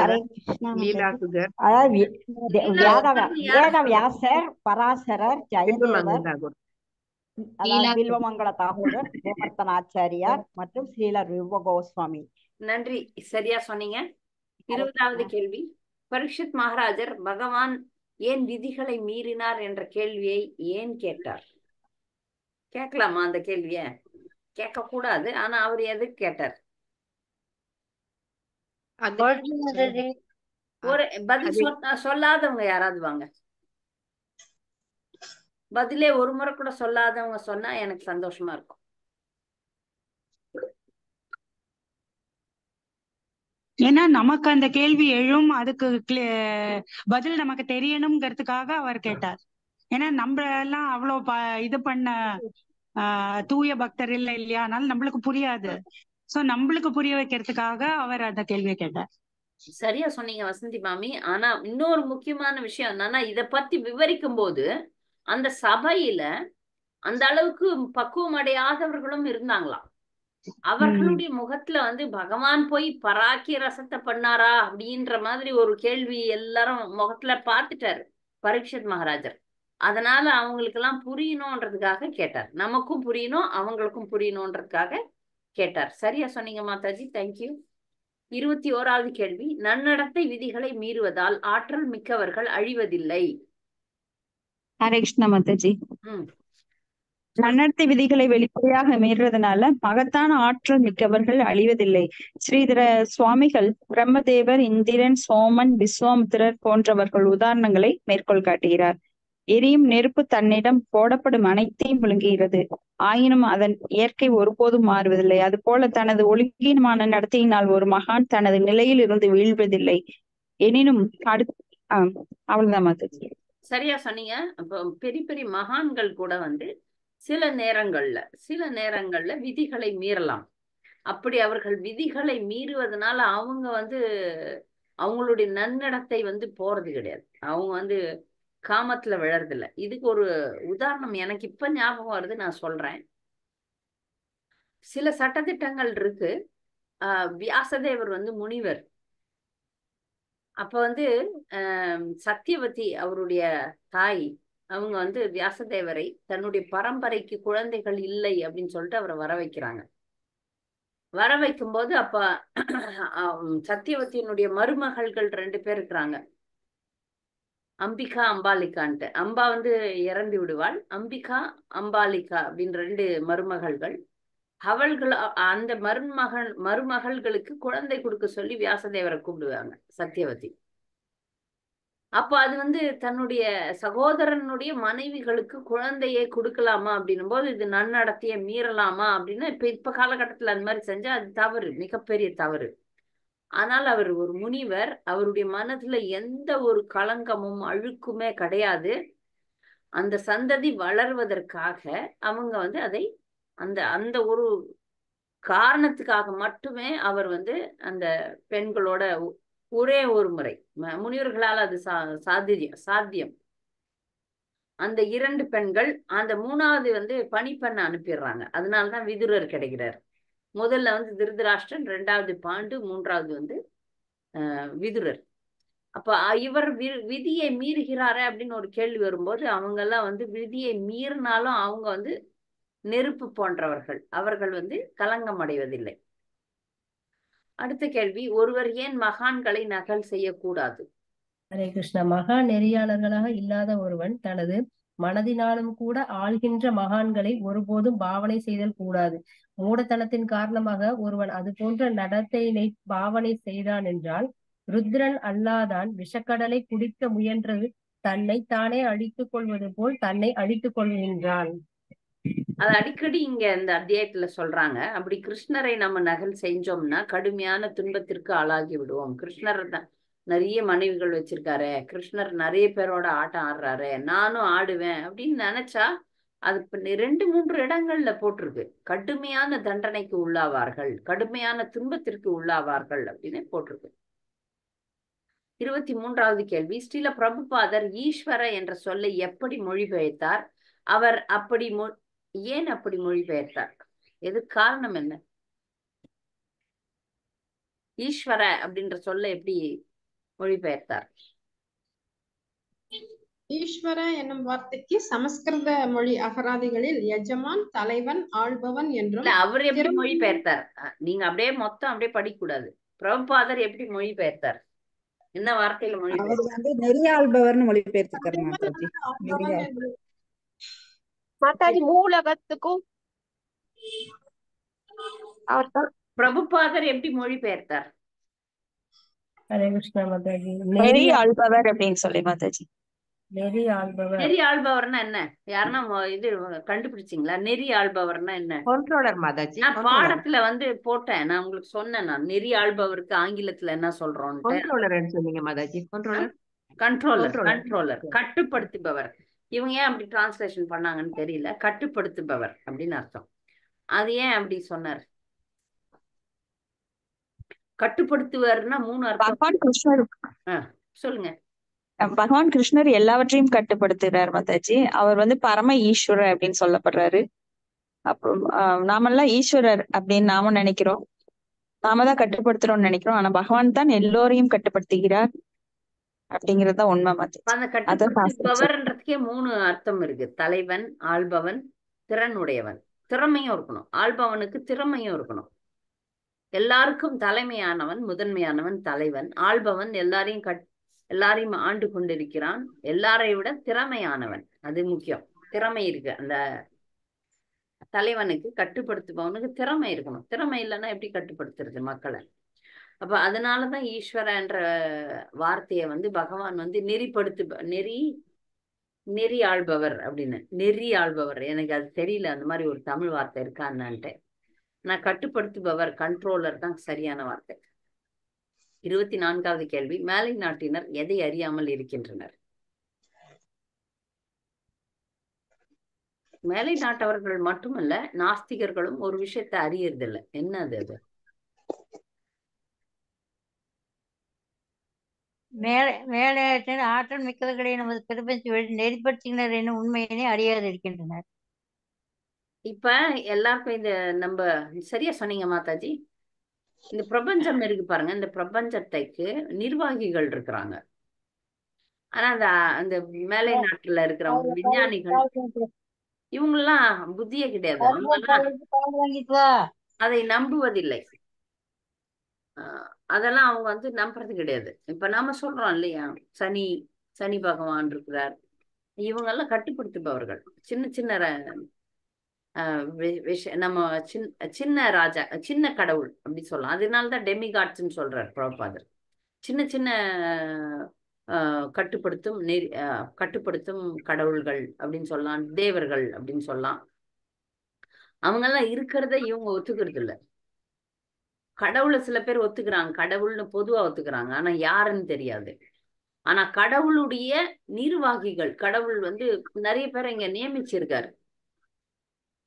ஹரே கிருஷ்ணா லீலாசுகர், வேதவியாசர், பராசரர், ஜெயதேவர், வில்வமங்கல தாகூரர், கோவர்த்தனாச்சாரியார் மற்றும் ஸ்ரீல ரூப கோஸ்வாமி. நன்றி, சரியா சொன்னீங்க. 20வது கேள்வி. பரீட்சித் மகாராஜர் பகவான் ஏன் விதிகளை மீறினார் என்ற கேள்வியை ஏன் கேட்டார்? கேட்கலாமா அந்த கேள்விய? கேட்க கூடாது. ஆனா அவர் எதுக்கு கேட்டார்? ஒரு பதில் சொல்லாதவங்க யாராவது வாங்க. பதிலே ஒரு முறை கூட சொல்லாதவங்க சொன்னா எனக்கு சந்தோஷமா இருக்கும். ஏன்னா நமக்கு அந்த கேள்வி எழும், அதுக்கு பதில் நமக்கு தெரியணுங்கிறதுக்காக அவர் கேட்டார். ஏன்னா நம்ம எல்லாம் அவ்வளவு இது பண்ண தூய பக்தர் இல்லையா, அதனால நம்மளுக்கு புரியாது. சோ நம்மளுக்கு புரிய வைக்கிறதுக்காக அவர் அந்த கேள்வியை கேட்டார். சரியா சொன்னீங்க வசந்தி மாமி. ஆனா இன்னொரு முக்கியமான விஷயம் என்னன்னா, இத பத்தி விவரிக்கும் போது அந்த சபையில அந்த அளவுக்கு பக்குவம் அடையாதவர்களும் இருந்தாங்களாம். அவர்களுடைய முகத்துல வந்து பகவான் போய் பராக்கிய ரசத்தை பண்ணாரா அப்படின்ற மாதிரி ஒரு கேள்வி எல்லாரும் முகத்துல பார்த்துட்டாரு பரீட்சித் மகாராஜர். அதனால அவங்களுக்கு எல்லாம் புரியணும்ன்றதுக்காக கேட்டார். நமக்கும் புரியணும், அவங்களுக்கும் புரியணும்ன்றதுக்காக கேட்டார். சரியா சொன்னீங்க மாதாஜி, தேங்க்யூ. 21வது கேள்வி. நன்னடத்தை விதிகளை மீறுவதால் ஆற்றல் மிக்கவர்கள் அழிவதில்லை. ஹரே கிருஷ்ணா மாதாஜி. நன்னடத்தை விதிகளை வெளிப்படையாக மீறுவதனால மகத்தான ஆற்றல் மிக்கவர்கள் அழிவதில்லை. ஸ்ரீதர சுவாமிகள் பிரம்மதேவர், இந்திரன், சோமன், விஸ்வாமித்திரர் போன்றவர்கள் உதாரணங்களை மேற்கோள் காட்டுகிறார். எரியும் நெருப்பு தன்னிடம் போடப்படும் அனைத்தையும் விழுங்குகிறது, ஆயினும் அதன் இயற்கை ஒருபோதும் மாறுவதில்லை. அதுபோல தனது ஒழுங்கீனமான நடத்தையினால் ஒரு மகான் தனது நிலையில் இருந்து வீழ்வதில்லை. எனினும் அவ்வளவுதான் மாதாஜி. சரியா சொன்னீங்க. அப்போ பெரிய பெரிய மகான்கள் கூட வந்து சில நேரங்கள்ல விதிகளை மீறலாம். அப்படி அவர்கள் விதிகளை மீறுவதனால அவங்க வந்து அவங்களுடைய நன்னடத்தை வந்து போறது கிடையாது. அவங்க வந்து காமத்துல விழறதில்லை. இதுக்கு ஒரு உதாரணம் எனக்கு இப்ப ஞாபகம் வருது, நான் சொல்றேன். சில சட்டதிட்டங்கள் இருக்கு. வியாசதேவர் வந்து முனிவர். அப்ப வந்து சத்தியவதி அவருடைய தாய் அவங்க வந்து வியாசதேவரை தன்னுடைய பரம்பரைக்கு குழந்தைகள் இல்லை அப்படின்னு சொல்லிட்டு அவரை வர வைக்கிறாங்க. வர வைக்கும் போது அப்ப சத்தியவதியினுடைய மருமகள்கள் 2 பேர் இருக்கிறாங்க, அம்பிகா, அம்பாலிகான்ட்டு. அம்பா வந்து இறந்து விடுவாள். அம்பிகா, அம்பாலிகா அப்படின்னு 2 மருமகள்கள். அந்த மருமகள்களுக்கு குழந்தை கொடுக்க சொல்லி வியாசதேவரை கூப்பிடுவாங்க சத்தியவதி. அப்ப அது வந்து தன்னுடைய சகோதரனுடைய மனைவிகளுக்கு குழந்தையை கொடுக்கலாமா அப்படின்னும் போது இது நன்னடத்தைய மீறலாமா அப்படின்னு இப்ப காலகட்டத்துல அந்த மாதிரி செஞ்சா அது தவறு, மிகப்பெரிய தவறு. ஆனால் அவர் ஒரு முனிவர், அவருடைய மனதுல எந்த ஒரு களங்கமும் அழுக்குமே கிடையாது. அந்த சந்ததி வளர்வதற்காக அவங்க வந்து அதை அந்த ஒரு காரணத்துக்காக மட்டுமே அவர் வந்து அந்த பெண்களோட ஒரே ஒரு முறை, முனிவர்களால் அது சாத்தியம். அந்த 2 பெண்கள், அந்த 3வது வந்து பணிப்பெண்ண அனுப்பிடுறாங்க. அதனாலதான் விதுரர் கிடைக்கிறார். முதல்ல வந்து திருதராஷ்டிரன், 2வது பாண்டு, 3வது வந்து விதுரர். அப்ப இவர் விதியை மீறுகிறாரு அப்படின்னு ஒரு கேள்வி வரும்போது அவங்க எல்லாம் வந்து விதியை மீறினாலும் அவங்க வந்து நெருப்பு போன்றவர்கள், அவர்கள் வந்து களங்கம் அடைவதில்லை. அடுத்த கேள்வி, ஒருவர் ஏன் மகான்களை நகல் செய்யக்கூடாது? ஹரே கிருஷ்ணா. மகா நெறியாளர்களாக இல்லாத ஒருவன் தனது மனதினாலும் கூட ஆள்கின்ற மகான்களை ஒருபோதும் பாவனை செய்தல் கூடாது. மூடத்தனத்தின் காரணமாக ஒருவன் அது போன்ற நடத்தையினை பாவனை செய்தான் என்றால், ருத்ரன் அல்லாதான் விஷக்கடலை குடிக்க முயன்றது தன்னை தானே அழித்துக் கொள்வது போல் தன்னை அழித்துக் கொள்கின்றான். அது அடிக்கடி இங்க இந்த அத்தியாயத்துல சொல்றாங்க. அப்படி கிருஷ்ணரை நம்ம நகல் செஞ்சோம்னா கடுமையான துன்பத்திற்கு ஆளாகி விடுவோம். கிருஷ்ணர் தான் நிறைய மனைவிகள் வச்சிருக்காரு, கிருஷ்ணர் நிறைய பேரோட ஆட்டம் ஆடுறாரு, நானும் ஆடுவேன் அப்படின்னு நினைச்சா அது 2-3 இடங்கள்ல போட்டிருக்கு. கடுமையான தண்டனைக்கு உள்ளாவார்கள், கடுமையான துன்பத்திற்கு உள்ளாவார்கள் அப்படின்னு போட்டிருக்கு. 23வது கேள்வி, ஸ்ரீல பிரபுபாதர் ஈஸ்வர என்ற சொல்லை எப்படி மொழிபெயர்த்தார்? அவர் அப்படி ஏன் அப்படி மொழிபெயர்த்தார்? எது காரணம் என்ன? ஈஸ்வர அப்படின்ற சொல்ல எப்படி மொழிபெயர்த்தார்? ஈஸ்வர என்னும் வார்த்தைக்கு சமஸ்கிருத மொழி அகராதிகளில் எஜமான், தலைவன், ஆள்பவன் என்றும். அவர் எப்படி மொழிபெயர்த்தார்? நீங்க அப்படியே மொத்தம் அப்படியே படிக்க கூடாது. பிரபுபாதர் எப்படி மொழிபெயர்த்தார்? என்ன வார்த்தையில மொழிபெயர்த்தார்? வந்து நெறியாள்பவர்னு மொழிபெயர்த்திருக்காரு மாதாஜி. மாதாஜி மூலகத்துக்கும் பிரபுபாதர் எப்படி மொழிபெயர்த்தார்? ஹரே கிருஷ்ணா மாதாஜி. நெறி ஆள்பவர் அப்படின்னு சொல்லி மாதாஜி. நெறி ஆள்பவர். நெறி ஆள்பவர்னா என்ன? யாருன்னா இது கண்டுபிடிச்சிங்களா? நெறி ஆள்பவர்னா என்ன? கண்ட்ரோலர் மாதாஜி. நான் பாடத்துல வந்து போட்டேன், நான் உங்களுக்கு சொன்னேன். நான் நெறி ஆள்பவருக்கு ஆங்கிலத்துல என்ன சொல்றோம்? கண்ட்ரோலர் சொன்னீங்க மாதாஜி. கண்ட்ரோலர் கட்டுப்படுத்துபவர். இவங்க ஏன் அப்படி டிரான்ஸ்லேஷன் பண்ணாங்கன்னு தெரியல. கட்டுப்படுத்துபவர் அப்படின்னு அர்த்தம். அது ஏன் அப்படி சொன்னார்? கட்டுப்படுத்துவார்னா 3 அர்த்தம். பகவான் கிருஷ்ணர் சொல்லுங்க. பகவான் கிருஷ்ணர் எல்லாவற்றையும் கட்டுப்படுத்துகிறார் மாதாஜி. அவர் வந்து பரம ஈஸ்வரர் அப்படின்னு சொல்லப்படுறாரு. அப்புறம் நாமெல்லாம் ஈஸ்வரர் அப்படின்னு நாம நினைக்கிறோம், நாம தான் கட்டுப்படுத்துறோம்னு நினைக்கிறோம். ஆனா பகவான் தான் எல்லோரையும் கட்டுப்படுத்துகிறார் அப்படிங்கறதுதான் உண்மை மாதாஜி. அந்த கட்டுப்படுத்துபவர்ன்றதுக்கே 3 அர்த்தம் இருக்கு. தலைவன், ஆள்பவன், திறன் உடையவன். திறமையும் இருக்கணும், ஆள்பவனுக்கு திறமையும் இருக்கணும். எல்லாருக்கும் தலைமையானவன், முதன்மையானவன் தலைவன். ஆள்பவன் எல்லாரையும் ஆண்டு கொண்டிருக்கிறான். எல்லாரை விட திறமையானவன், அது முக்கியம். திறமை இருக்கு அந்த தலைவனுக்கு. கட்டுப்படுத்துபவனுக்கு திறமை இருக்கணும். திறமை இல்லைன்னா எப்படி கட்டுப்படுத்துறது மக்களை? அப்ப அதனாலதான் ஈஸ்வர என்ற வார்த்தையை வந்து பகவான் வந்து நெறி ஆள்பவர் அப்படின்னு. நெறி ஆள்பவர், எனக்கு அது தெரியல அந்த மாதிரி ஒரு தமிழ் வார்த்தை இருக்கான்னான்ட்டு. நான் கட்டுப்படுத்துபவர், கண்ட்ரோலர் தான் சரியான வார்த்தை. 24வது கேள்வி, மேலை நாட்டினர் எதை அறியாமல் இருக்கின்றனர்? மேலை நாட்டவர்கள் மட்டுமல்ல, நாஸ்திகர்களும் ஒரு விஷயத்தை அறியறதில்லை. என்னது அது? மேலே ஆற்றல் மிக்கவர்களை நமது பிரபஞ்ச நெறிப்படுத்துகின்றனர் என்னும் உண்மையினை அறியாது இருக்கின்றனர். இப்ப எல்லாருக்கும் இந்த நம்ம சரியா சொன்னீங்க மாதாஜி. இந்த பிரபஞ்சம் இருக்கு பாருங்க, இந்த பிரபஞ்சத்துக்கு நிர்வாகிகள் இருக்கிறாங்க. ஆனா அந்த மேலை நாட்டுல இருக்கிறவங்க விஞ்ஞானிகள் இவங்கெல்லாம் புத்தியே கிடையாது. அதை நம்புவதில்லை. அதெல்லாம் அவங்க வந்து நம்புறது கிடையாது. இப்ப நாம சொல்றோம் இல்லையா, சனி பகவான் இருக்கிறார். இவங்க எல்லாம் கட்டுப்படுத்துபவர்கள். சின்ன சின்ன நம்ம சின்ன ராஜா, சின்ன கடவுள் அப்படி சொல்லலாம். அதனாலதான் டெமிகாட்ஸ்ன்னு சொல்றார் பிரபுபாதர். சின்ன சின்ன கட்டுப்படுத்தும் கடவுள்கள் அப்படின்னு சொல்லலாம், தேவர்கள் அப்படின்னு சொல்லலாம். அவங்க எல்லாம் இருக்கிறத இவங்க ஒத்துக்கிறது இல்லை. கடவுளை சில பேர் ஒத்துக்கிறாங்க, கடவுள்னு பொதுவா ஒத்துக்கிறாங்க, ஆனா யாருன்னு தெரியாது. ஆனா கடவுளுடைய நிர்வாகிகள், கடவுள் வந்து நிறைய பேரை இங்க நியமிச்சிருக்காரு.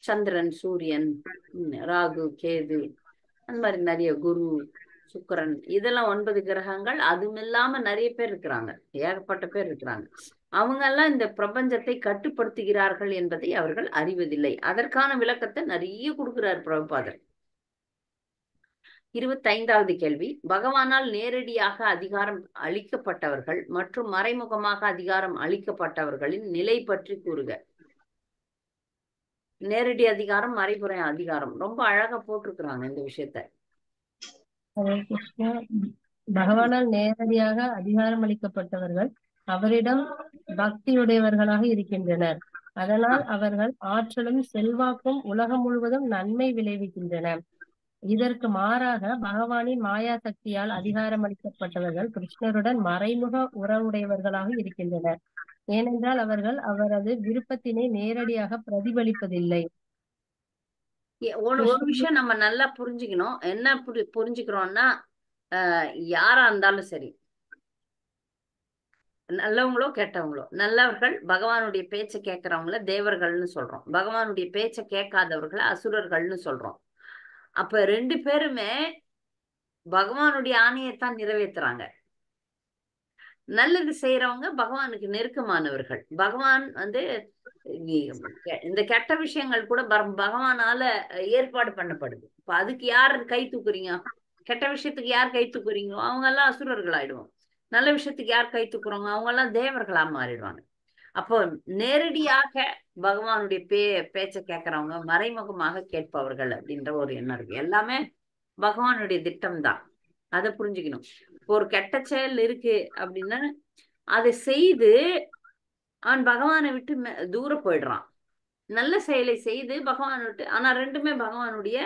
சந்திரன், சூரியன், ராகு, கேது, அந்த மாதிரி நிறைய குரு, சுக்கிரன், இதெல்லாம் 9 கிரகங்கள். அதுவும் இல்லாம நிறைய பேர் இருக்கிறாங்க, ஏகப்பட்ட பேர் இருக்கிறாங்க. அவங்க எல்லாம் இந்த பிரபஞ்சத்தை கட்டுப்படுத்துகிறார்கள் என்பதை அவர்கள் அறிவதில்லை. அதற்கான விளக்கத்தை நிறைய கொடுக்கிறார் பிரபுபாதர். 25வது கேள்வி, பகவானால் நேரடியாக அதிகாரம் அளிக்கப்பட்டவர்கள் மற்றும் மறைமுகமாக அதிகாரம் அளிக்கப்பட்டவர்களின் நிலை பற்றி கூறுக. நேரடி அதிகாரம், மறைபுரை அதிகாரம் ரொம்ப அழகா போட்டிருக்கிறாங்க இந்த விஷயத்த. ஹரே கிருஷ்ணா. பகவானால் நேரடியாக அதிகாரம் அளிக்கப்பட்டவர்கள் அவரிடம் பக்தியுடையவர்களாக இருக்கின்றனர். அதனால் அவர்கள் ஆற்றலும் செல்வாக்கும் உலகம் முழுவதும் நன்மை விளைவிக்கின்றன. இதற்கு மாறாக பகவானின் மாயா சக்தியால் அதிகாரம் அளிக்கப்பட்டவர்கள் கிருஷ்ணருடன் மறைமுக உறவுடையவர்களாக இருக்கின்றனர். ஏனென்றால் அவர்கள் அவரது விருப்பத்தினை நேரடியாக பிரதிபலிப்பதில்லை. ஒரு விஷயம் நம்ம நல்லா புரிஞ்சுக்கணும். என்ன புரிஞ்சுக்கிறோம்னா, யாரா இருந்தாலும் சரி, நல்லவங்களோ கெட்டவங்களோ, நல்லவர்கள் பகவானுடைய பேச்சை கேட்கிறவங்கள தேவர்கள்னு சொல்றோம், பகவானுடைய பேச்சை கேட்காதவர்களை அசுரர்கள்னு சொல்றோம். அப்ப 2 பேருமே பகவானுடைய ஆணையத்தான் நிறைவேற்றுறாங்க. நல்லது செய்யறவங்க பகவானுக்கு நெருக்கமானவர்கள். பகவான் வந்து இந்த கெட்ட விஷயங்கள் கூட பகவானால ஏற்பாடு பண்ணப்படுது. இப்ப அதுக்கு யார் கை தூக்குறீங்க? கெட்ட விஷயத்துக்கு யார் கை தூக்குறீங்களோ அவங்க எல்லாம் அசுரர்கள் ஆயிடுவோம். நல்ல விஷயத்துக்கு யார் கை தூக்குறோங்க அவங்க எல்லாம் தேவர்களா மாறிடுவாங்க. அப்போ நேரடியாக பகவானுடைய பேச்சை கேட்கறவங்க மறைமுகமாக கேட்பவர்கள் அப்படின்ற ஒரு எண்ணம் இருக்கு. எல்லாமே பகவானுடைய திட்டம் தான். அதை புரிஞ்சுக்கணும். ஒரு கெட்ட செயல் இருக்கு அப்படின்னா அதை செய்து அவன் பகவானை விட்டு தூர போயிடுறான். நல்ல செயலை செய்து பகவான் விட்டு, ஆனா 2மே பகவானுடைய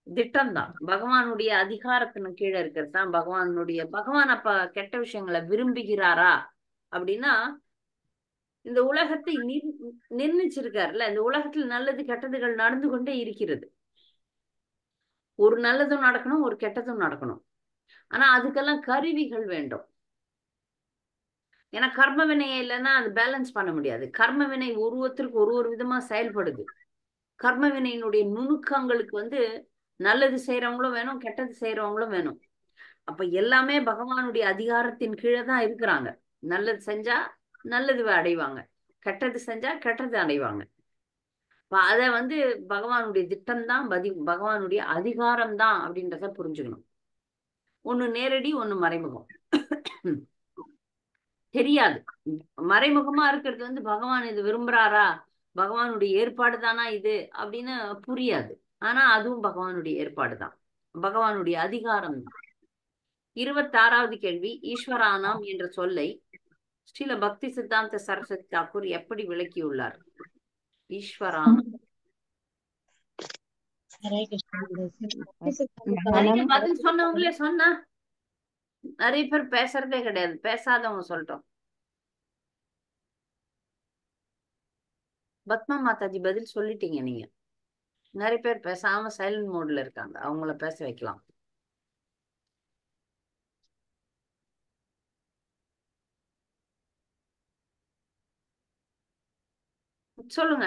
திட்டம் தான். பகவானுடைய அதிகாரத்தின் கீழே இருக்கிறது தான் பகவான் அப்ப கெட்ட விஷயங்களை விரும்புகிறாரா அப்படின்னா, இந்த உலகத்தை நிர்ணயிச்சிருக்காருல்ல, இந்த உலகத்தில் நல்லது கெட்டதுகள் நடந்து கொண்டே இருக்கிறது. ஒரு நல்லதும் நடக்கணும், ஒரு கெட்டதும் நடக்கணும். ஆனா அதுக்கெல்லாம் கருவிகள் வேண்டும். ஏன்னா கர்ம வினையை இல்லைன்னா அது பேலன்ஸ் பண்ண முடியாது. கர்ம வினை ஒருவத்திற்கு ஒரு விதமா செயல்படுது. கர்ம வினையினுடைய நுணுக்கங்களுக்கு வந்து நல்லது செய்யறவங்களும் வேணும், கெட்டது செய்யறவங்களும் வேணும். அப்ப எல்லாமே பகவானுடைய அதிகாரத்தின் கீழே தான் இருக்கிறாங்க. நல்லது செஞ்சா நல்லது அடைவாங்க, கெட்டது செஞ்சா கெட்டது அடைவாங்க. அத வந்து பகவானுடைய திட்டம் தான், பகவானுடைய அதிகாரம் தான் அப்படின்றத புரிஞ்சுக்கணும். ஒண்ணு நேரடி, ஒண்ணு மறைமுகம். தெரியாது. மறைமுகமா இருக்கிறது வந்து பகவான் இது விரும்புறாரா, பகவானுடைய ஏற்பாடு தானா இது அப்படின்னு புரியாது. ஆனா அதுவும் பகவானுடைய ஏற்பாடு தான், பகவானுடைய அதிகாரம் தான். 26வது கேள்வி. ஈஸ்வரானாம் என்ற சொல்லை ஸ்ரீல பக்தி சித்தாந்த சரஸ்வதி தாக்கூர் எப்படி விளக்கியுள்ளார்? ஈஸ்வரானாம். பதில் சொன்னவங்களே சொன்னா, நிறைய பேர் பேசுறதே கிடையாது. பேசாதவங்க சொல்லிட்டோம். பத்மா மாதாஜி பதில் சொல்லிட்டீங்க நீங்க. நிறைய பேர் பேசாம சைலண்ட் மோட்ல இருக்காங்க, அவங்கள பேச வைக்கலாம். சொல்லுங்க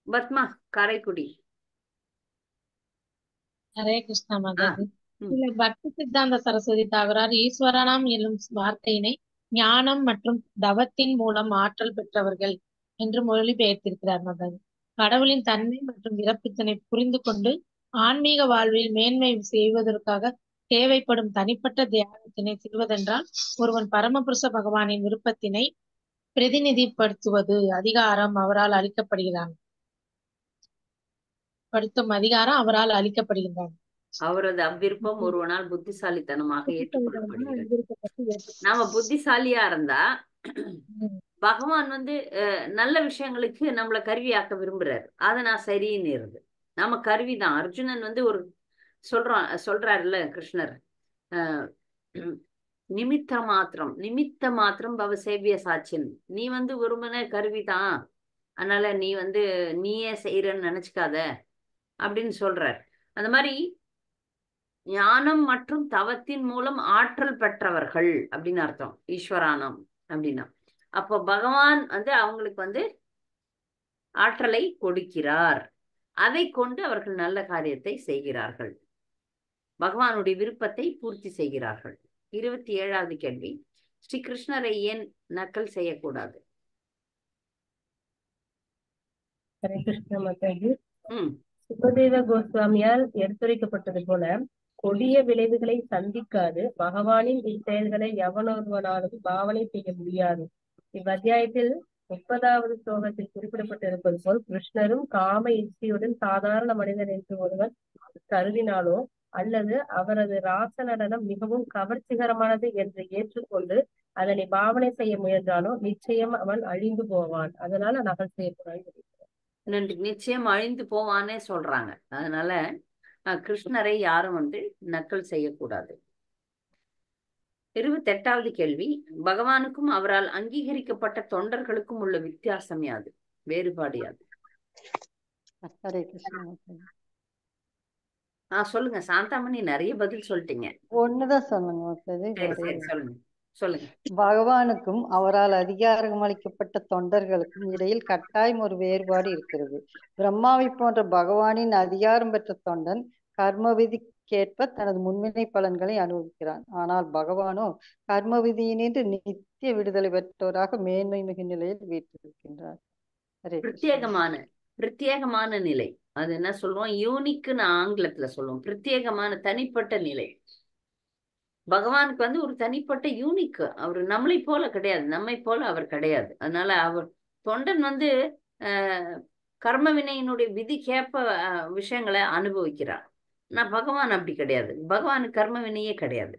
பத்மா, காரைக்குடி. ஹரே கிருஷ்ணா மாதாஜி. பக்தி சித்தாந்த சரஸ்வதி தாகூரார் ஈஸ்வரனாம் என்னும் வார்த்தையினை ஞானம் மற்றும் தவத்தின் மூலம் ஆற்றல் பெற்றவர்கள் என்று மொழிபெயர்த்திருக்கிறார் மாதாஜி. கடவுளின் தன்மை மற்றும் இறப்பித்தனை புரிந்து கொண்டு ஆன்மீக வாழ்வில் மேன்மை செய்வதற்காக தேவைப்படும் தனிப்பட்ட தியானத்தினை செய்வதென்றால் ஒருவன் பரமபுருஷ பகவானின் விருப்பத்தினை பிரதிநிதிப்படுத்துவது அதிகாரம் அவரால் அளிக்கப்படுகிறான். அதிகாரம் அவரால் அளிக்கப்படுகின்றான். அவரது அவ்விருப்பம் ஒருவனால் புத்திசாலித்தனமாக ஏற்றுக்கொள்ளப்படுகிறது. நாம புத்திசாலியா இருந்தா பகவான் வந்து நல்ல விஷயங்களுக்கு நம்மள கருவியாக்க விரும்புறாரு. அதை நான் சரின்னு இருந்து நாம கருவிதான். அர்ஜுனன் வந்து ஒரு சொல்றாருல்ல கிருஷ்ணர், நிமித்த மாத்திரம் பவ சேவிய சாட்சின். நீ வந்து ஒருமன கருவிதான், அதனால நீ வந்து நீயே செய்யறன்னு நினைச்சுக்காத அப்படின்னு சொல்றார். அந்த மாதிரி ஞானம் மற்றும் தவத்தின் மூலம் ஆற்றல் பெற்றவர்கள் அப்படின்னு அர்த்தம் ஈஸ்வரானம் அப்படின்னா. அப்போ பகவான் வந்து அவங்களுக்கு வந்து ஆற்றலை கொடுக்கிறார். அதை கொண்டு அவர்கள் நல்ல காரியத்தை செய்கிறார்கள், பகவானுடைய விருப்பத்தை பூர்த்தி செய்கிறார்கள். 27வது கேள்வி. ஸ்ரீ கிருஷ்ணரை ஏன் நக்கல் செய்யக்கூடாது? ஹரே கிருஷ்ண மாதாஜி. சுகதேவ கோஸ்வாமியால் எடுத்துரைக்கப்பட்டது போல கொடிய விளைவுகளை சந்திக்காது பகவானின் இச்செயல்களை எவனொருவனாலும் பாவனை செய்ய முடியாது. இவ்வத்தியாயத்தில் 30வது ஸ்லோகத்தில் குறிப்பிடப்பட்டிருப்பது போல் கிருஷ்ணரும் காம இச்சையுடன் சாதாரண மனிதர் என்று ஒருவர் கருதினாலோ அல்லது அவரது ராச நடனம் மிகவும் கவர்ச்சிகரமானது என்று ஏற்றுக்கொண்டு அதனை பாவனை செய்ய முயன்றாலோ நிச்சயம் அவன் அழிந்து போவான். அதனால நகல் செய்யக்கூடாது. நன்றி. நிச்சயம் அழிந்து போவானே சொல்றாங்க. அதனால கிருஷ்ணரை யாரும் வந்து நக்கல் செய்யக்கூடாது. 28வது கேள்வி, பகவானுக்கும் அவரால் அங்கீகரிக்கப்பட்ட தொண்டர்களுக்கும் உள்ள வித்தியாசம் யாது, வேறுபாடு யாது? ஹரே கிருஷ்ணா. சொல்லுங்க சாந்தாமணி, நிறைய பதில் சொல்லிட்டீங்க. ஒண்ணுதான் சொன்னங்க. சரி சொல்லுங்க சொல்லுங்க. பகவானுக்கும் அவரால் அதிகாரம் அளிக்கப்பட்ட தொண்டர்களுக்கும் இடையில் கட்டாயம் ஒரு வேறுபாடு இருக்கிறது. பிரம்மாவை போன்ற பகவானின் அதிகாரம் பெற்ற தொண்டன் கர்ம விதிக்கேற்ப தனது முன்வினை பலன்களை அனுபவிக்கிறான். ஆனால் பகவானோ கர்ம விதியினின்று நித்திய விடுதலை பெற்றோராக மேன்மை மிகு நிலையில் வீற்றிருக்கின்றார். பிரத்யேகமான நிலை. அது என்ன சொல்லுவோம், யூனிக்னு ஆங்கிலத்துல சொல்லுவோம். பிரத்யேகமான தனிப்பட்ட நிலை. பகவானுக்கு வந்து ஒரு தனிப்பட்ட யூனிக். அவர் நம்மளை போல கிடையாது, நம்மை போல அவர் கிடையாது. அதனால அவர் தொண்டன் வந்து கர்ம வினையினுடைய விதிக்கேற்ப விஷயங்களை அனுபவிக்கிறார். ஆனா பகவான் அப்படி கிடையாது. பகவானுக்கு கர்ம வினையே கிடையாது.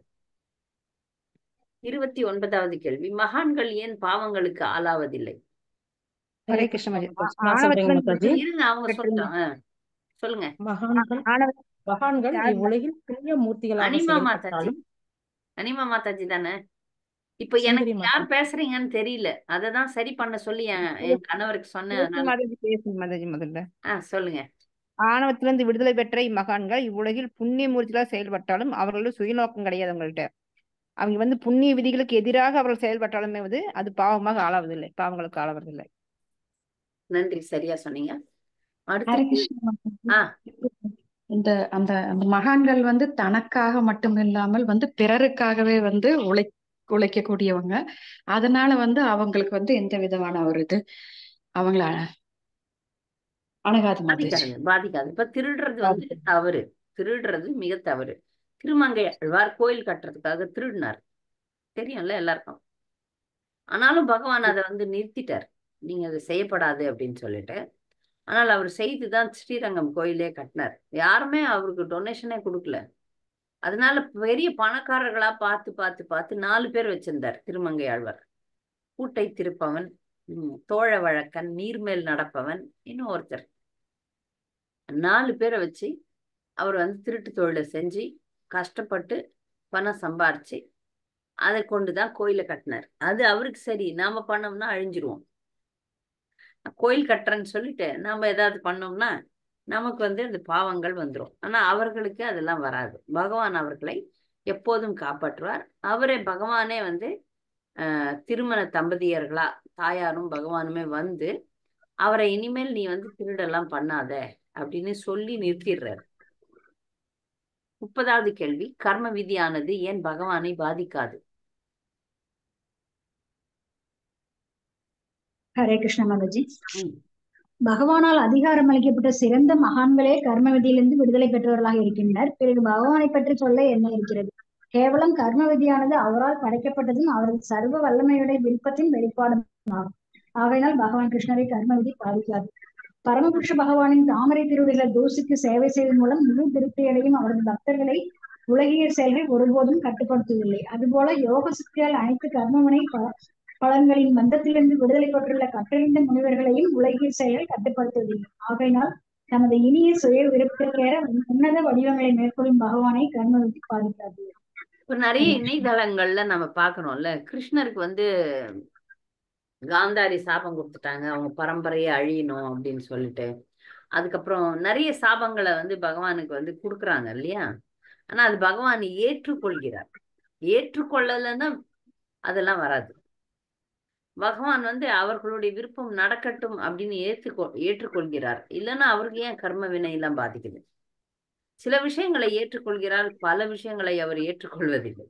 29வது கேள்வி, மகான்கள் ஏன் பாவங்களுக்கு ஆளாவதில்லை? ஹரே கிருஷ்ண. இருங்க, அவங்க சொல்லிட்டாங்க. சொல்லுங்க. மகான்கள் இவ்வுலகில் புண்ணிய மூர்த்திகளாக செயல்பட்டாலும். அனிமா மாதாஜி தானே? இப்ப எனக்கு யார் பேசுறீங்கன்னு தெரியல. அததான் சரி பண்ண சொல்லி என் கணவருக்கு சொன்னேன். சொல்லுங்க. ஆணவத்திலிருந்து விடுதலை பெற்ற இம்மகான்கள் இவ்வுலகில் புண்ணிய மூர்த்திகளாக செயல்பட்டாலும் அவர்களோட சுயநோக்கம் கிடையாது. அவங்கள்ட்ட அவங்க வந்து புண்ணிய விதிகளுக்கு எதிராக அவர்கள் செயல்பட்டாலுமே வந்து அது பாவமாக ஆளாவதில்லை, பாவங்களுக்கு ஆளாவதில்லை. நன்றி, சரியா சொன்னீங்க. இந்த அந்த அந்த மகான்கள் வந்து தனக்காக மட்டும் இல்லாமல் வந்து பிறருக்காகவே வந்து உழைக்கக்கூடியவங்க. அதனால வந்து அவங்களுக்கு வந்து எந்த விதமான ஒரு இது அவங்கள அணுகாது, பாதிக்காது. இப்ப திருடுறது வந்து தவறு, திருடுறது மிக தவறு. திருமங்கை ஆழ்வார் கோயில் கட்டுறதுக்காக திருடினார், தெரியும்ல எல்லாருக்கும். ஆனாலும் பகவான் அதை வந்து நிறுத்திட்டார், நீங்க அதை செய்யப்படாது அப்படின்னு சொல்லிட்டு. ஆனால் அவர் செய்துதான் ஸ்ரீரங்கம் கோயிலே கட்டினார். யாருமே அவருக்கு டொனேஷனே கொடுக்கல. அதனால பெரிய பணக்காரர்களா பார்த்து பார்த்து பார்த்து 4 பேர் வச்சிருந்தார் திருமங்கை ஆழ்வார். கூட்டை திருப்பவன், தோழ வழக்கன், நீர்மேல் நடப்பவன், இன்னும் ஒருத்தர். 4 பேரை வச்சு அவர் வந்து திருட்டு தொழிலை செஞ்சு கஷ்டப்பட்டு பணம் சம்பாரிச்சு அதை கொண்டுதான் கோயிலை கட்டினார். அது அவருக்கு சரி. நாம பண்ணோம்னா அழிஞ்சிருவோம். கோயில் கட்டுறேன்னு சொல்லிட்டு நாம ஏதாவது பண்ணோம்னா நமக்கு வந்து அந்த பாவங்கள் வந்துடும். ஆனா அவர்களுக்கு அதெல்லாம் வராது. பகவான் அவர்களை எப்போதும் காப்பாற்றுவார். அவரே பகவானே வந்து திருமண தம்பதியர்களா தாயாரும் பகவானுமே வந்து அவரை இனிமேல் நீ வந்து திருடெல்லாம் பண்ணாத அப்படின்னு சொல்லி நிறுத்திடுறாரு. 30வது கேள்வி, கர்ம விதியானது ஏன் பகவானை பாதிக்காது? ஹரே கிருஷ்ண மாதாஜி. பகவானால் அதிகாரம் அளிக்கப்பட்ட சிறந்த மகான்களே கர்ம விதியிலிருந்து விடுதலை பெற்றவர்களாக இருக்கின்றனர். பிறகு பகவானை பற்றி சொல்ல என்ன இருக்கிறது? கேவலம் கர்ம விதியானது அவரால் படைக்கப்பட்டதும் அவரது சர்வ வல்லமையுடைய விருப்பத்தின் வெளிப்பாடும் ஆகும். ஆகையினால் பகவான் கிருஷ்ணரை கர்ம விதி பாதிக்காது. பரமபுருஷ பகவானின் தாமரை திருவிழா தூசிக்கு சேவை செய்வதன் மூலம் முழு திருப்தியடையும் அவரது பக்தர்களை உலகியல் செயல்கள் ஒருபோதும் கட்டுப்படுத்துவதில்லை. அதுபோல யோக சக்தியால் அனைத்து கர்மவினை பலன்களின் பந்தத்திலிருந்து விடுதலை பெற்றுள்ள கற்றறிந்த முனிவர்களையும் உலகியல் செயல்கள் கட்டுப்படுத்துவதில்லை. ஆகையினால் தமது இனிய சுய விருப்பத்திற்கேற உன்னத வடிவங்களை மேற்கொள்ளும் பகவானை கர்ம விதி பாதிக்காது. இப்ப நிறைய இணையதளங்கள்ல நம்ம பாக்குறோம்ல, கிருஷ்ணருக்கு வந்து காந்தாரி சாபம் கொடுத்துட்டாங்க, அவங்க பரம்பரையை அழியணும் அப்படின்னு சொல்லிட்டு. அதுக்கப்புறம் நிறைய சாபங்களை வந்து பகவானுக்கு வந்து கொடுக்குறாங்க இல்லையா? ஆனா அது பகவான் ஏற்றுக்கொள்கிறார். ஏற்றுக்கொள்ளலைன்னா அதெல்லாம் வராது. பகவான் வந்து அவர்களுடைய விருப்பம் நடக்கட்டும் அப்படின்னு ஏற்றுக்கொள்கிறார். இல்லைன்னா அவருக்கு ஏன் கர்ம வினையெல்லாம் பாதிக்குது? சில விஷயங்களை ஏற்றுக்கொள்கிறார், பல விஷயங்களை அவர் ஏற்றுக்கொள்வதில்லை.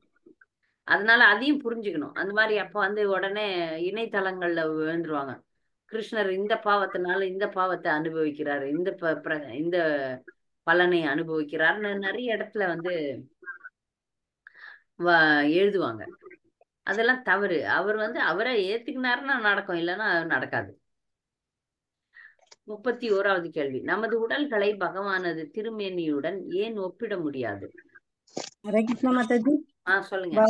அதனால அதையும் புரிஞ்சுக்கணும். அந்த மாதிரி அப்ப வந்து உடனே இணையதளங்கள்ல விழுந்துருவாங்க, கிருஷ்ணர் இந்த பாவத்தினால இந்த பாவத்தை அனுபவிக்கிறாரு, இந்த பலனை அனுபவிக்கிறார்னு நிறைய இடத்துல வந்து எழுதுவாங்க. அதெல்லாம் தவறு. அவர் வந்து அவரை ஏத்துக்கினாருன்னா நடக்கும், இல்லைன்னா நடக்காது. 31வது கேள்வி. நமது உடல்களை பகவானது திருமேனியுடன் ஏன் ஒப்பிட முடியாது? ஹரே கிருஷ்ணா மாதாஜி. சொல்லுங்க.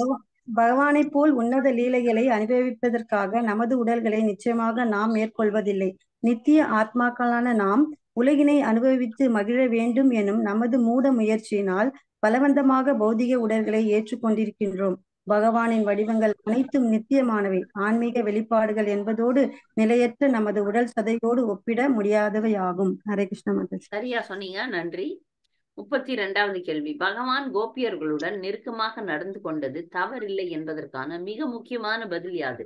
பகவானை போல் உன்னத லீலைகளை அனுபவிப்பதற்காக நமது உடல்களை நிச்சயமாக நாம் மேற்கொள்வதில்லை. நித்திய ஆத்மாக்களான நாம் உலகினை அனுபவித்து மகிழ வேண்டும் எனும் நமது மூட முயற்சியினால் பலவந்தமாக பௌதிக உடல்களை ஏற்றுக்கொண்டிருக்கின்றோம். பகவானின் வடிவங்கள் அனைத்தும் நித்தியமானவை, ஆன்மீக வெளிப்பாடுகள் என்பதோடு நிலையற்ற நமது உடல் சதையோடு ஒப்பிட முடியாதவையாகும். ஹரே கிருஷ்ண மாதாஜி. சரியா சொன்னீங்க, நன்றி. 32வது கேள்வி. பகவான் கோபியர்களுடன் நெருக்கமாக நடந்து கொண்டது தவறில்லை என்பதற்கான மிக முக்கியமான பதில் யாது?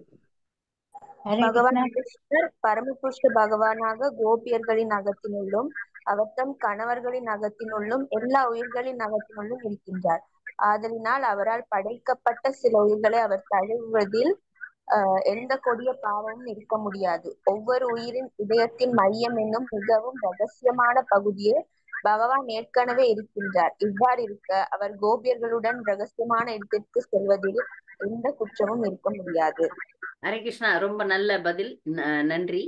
பகவான் கிருஷ்ணர் பரமபுருஷ பகவானாக கோபியர்களின் அகத்தினுள்ளும் அவர் தம் கணவர்களின் அகத்தினுள்ளும் எல்லா உயிர்களின் அகத்தினுள்ளும் இருக்கின்றார். ஆதலினால் அவரால் படைக்கப்பட்ட சில உயிர்களை அவர் தழுவுவதில் எந்த கொடிய பாவமும் இருக்க முடியாது. ஒவ்வொரு உயிரின் இதயத்தின் மையம் என்னும் மிகவும் ரகசியமான பகுதியில் பகவான் ஏற்கனவே இருக்கின்றார். இவ்வாறு இருக்க அவர் கோபியர்களுடன் ரகசியமான இடத்திற்கு செல்வதில் எந்த குற்றமும் இருக்க முடியாது. ஹரே கிருஷ்ணா, ரொம்ப நல்ல பதில், நன்றி.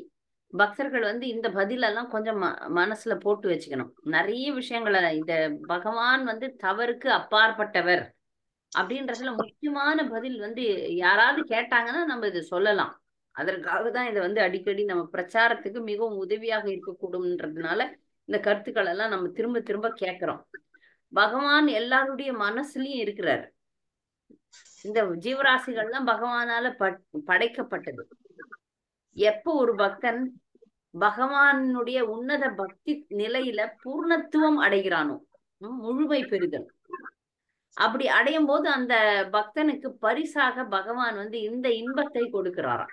பக்தர்கள் வந்து இந்த பதிலெல்லாம் கொஞ்சம் மனசுல போட்டு வச்சுக்கணும். நிறைய விஷயங்களை இந்த பகவான் வந்து தவறுக்கு அப்பாற்பட்டவர் அப்படின்றதுல முக்கியமான பதில் வந்து யாராவது கேட்டாங்கன்னா நம்ம இதை சொல்லலாம். அதற்காக தான் இதை வந்து அடிக்கடி நம்ம பிரச்சாரத்துக்கு மிகவும் உதவியாக இருக்கக்கூடும்ன்றதுனால இந்த கருத்துக்கள் எல்லாம் நம்ம திரும்ப திரும்ப கேட்கிறோம். பகவான் எல்லாருடைய மனசுலயும் இருக்கிறார். இந்த ஜீவராசிகள்லாம் பகவானால படைக்கப்பட்டது. எப்போ ஒரு பக்தன் பகவானுடைய உன்னத பக்தி நிலையில பூர்ணத்துவம் அடைகிறானோ, முழுமை பெறுதல், அப்படி அடையும் போது அந்த பக்தனுக்கு பரிசாக பகவான் வந்து இந்த இன்பத்தை கொடுக்கிறாராம்,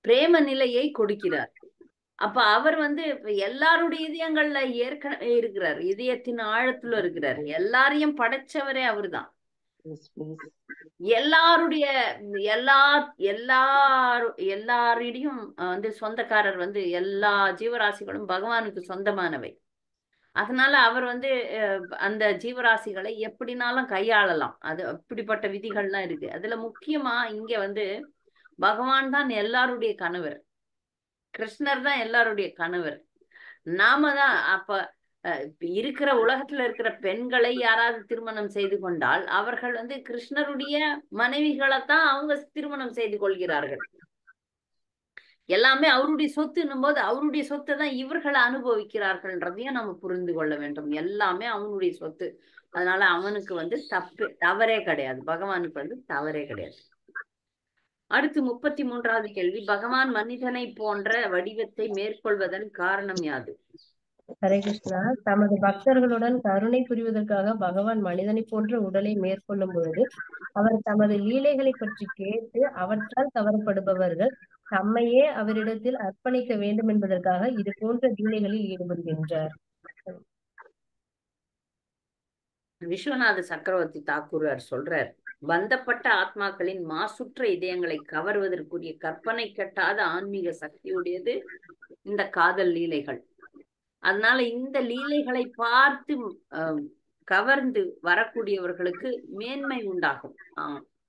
பிரேம நிலையை கொடுக்கிறார். அப்ப அவர் வந்து எல்லாருடைய இதயங்கள்ல ஏற்கனவே இருக்கிறார், இதயத்தின் ஆழத்துல இருக்கிறார். எல்லாரையும் படைச்சவரே அவர்தான். எல்லாருடைய எல்லாரிடையும் வந்து சொந்தக்காரர் வந்து எல்லா ஜீவராசிகளும் பகவானுக்கு சொந்தமானவை. அதனால அவர் வந்து அந்த ஜீவராசிகளை எப்படினாலும் கையாளலாம். அது அப்படிப்பட்ட விதிகள்லாம் இருக்கு. அதுல முக்கியமா இங்க வந்து பகவான் தான் எல்லாருடைய கணவர், கிருஷ்ணர் தான் எல்லாருடைய கணவர். நாம தான் அப்ப இருக்கிற உலகத்துல இருக்கிற பெண்களை யாராவது திருமணம் செய்து கொண்டால் அவர்கள் வந்து கிருஷ்ணருடைய மனைவிகளைத்தான் அவங்க திருமணம் செய்து கொள்கிறார்கள். எல்லாமே அவருடைய சொத்துன்னும் போது அவருடைய சொத்தை தான் இவர்கள் அனுபவிக்கிறார்கள்ன்றதையும் நம்ம புரிந்து கொள்ள வேண்டும். எல்லாமே அவனுடைய சொத்து. அதனால அவனுக்கு வந்து தவறே கிடையாது, பகவானுக்கு வந்து தவறே கிடையாது. அடுத்து 33வது கேள்வி. பகவான் மனிதனை போன்ற வடிவத்தை மேற்கொள்வதன் காரணம் யாது? ஹரே கிருஷ்ணா. தமது பக்தர்களுடன் கருணை புரிவதற்காக பகவான் மனிதனை போன்ற உடலை மேற்கொள்ளும் பொழுது அவர் தமது லீலைகளை பற்றி கேட்டு அவற்றால் கவரப்படுபவர்கள் தம்மையே அவரிடத்தில் அர்ப்பணிக்க வேண்டும் என்பதற்காக இது போன்ற லீலைகளில் ஈடுபடுகின்றார். விஸ்வநாத சக்கரவர்த்தி தாக்கூரார் சொல்றார், பந்தப்பட்ட ஆத்மாக்களின் மாசுற்ற இதயங்களை கவர்வதற்குரிய கற்பனை கட்டாத ஆன்மீக சக்தியுடையது இந்த காதல் லீலைகள். அதனால இந்த லீலைகளை பார்த்து கவர்ந்து வரக்கூடியவர்களுக்கு மேன்மை உண்டாகும்,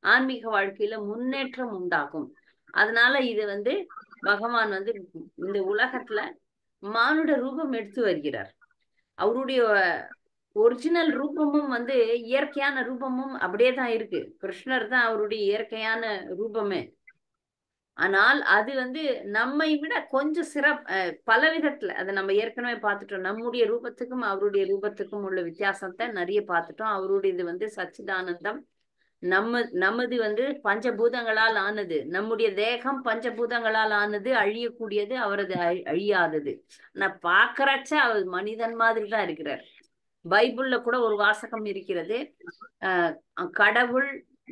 ஆன்மீக வாழ்க்கையில முன்னேற்றம் உண்டாகும். அதனால இது வந்து பகவான் வந்து இந்த உலகத்துல மானுட ரூபம் எடுத்து வருகிறார். அவருடைய ஒரிஜினல் ரூபமும் வந்து இயற்கையான ரூபமும் அப்படியே தான் இருக்கு. கிருஷ்ணர் தான் அவருடைய இயற்கையான ரூபமே. ஆனால் அது வந்து நம்மை விட கொஞ்சம் பல விதத்துல அதை நம்ம ஏற்கனவே பார்த்துட்டோம். நம்முடைய ரூபத்துக்கும் அவருடைய ரூபத்துக்கும் உள்ள வித்தியாசத்தை நிறைய பார்த்துட்டோம். அவருடையது வந்து சச்சிதானந்தம், நமது வந்து பஞ்சபூதங்களால் ஆனது. நம்முடைய தேகம் பஞ்சபூதங்களால் ஆனது, அழியக்கூடியது. அவரது அழியாதது. நான் பாக்குறச்ச அவர் மனிதன் மாதிரி தான் இருக்கிறார். பைபிள்ல கூட ஒரு வாசகம் இருக்கிறது, கடவுள்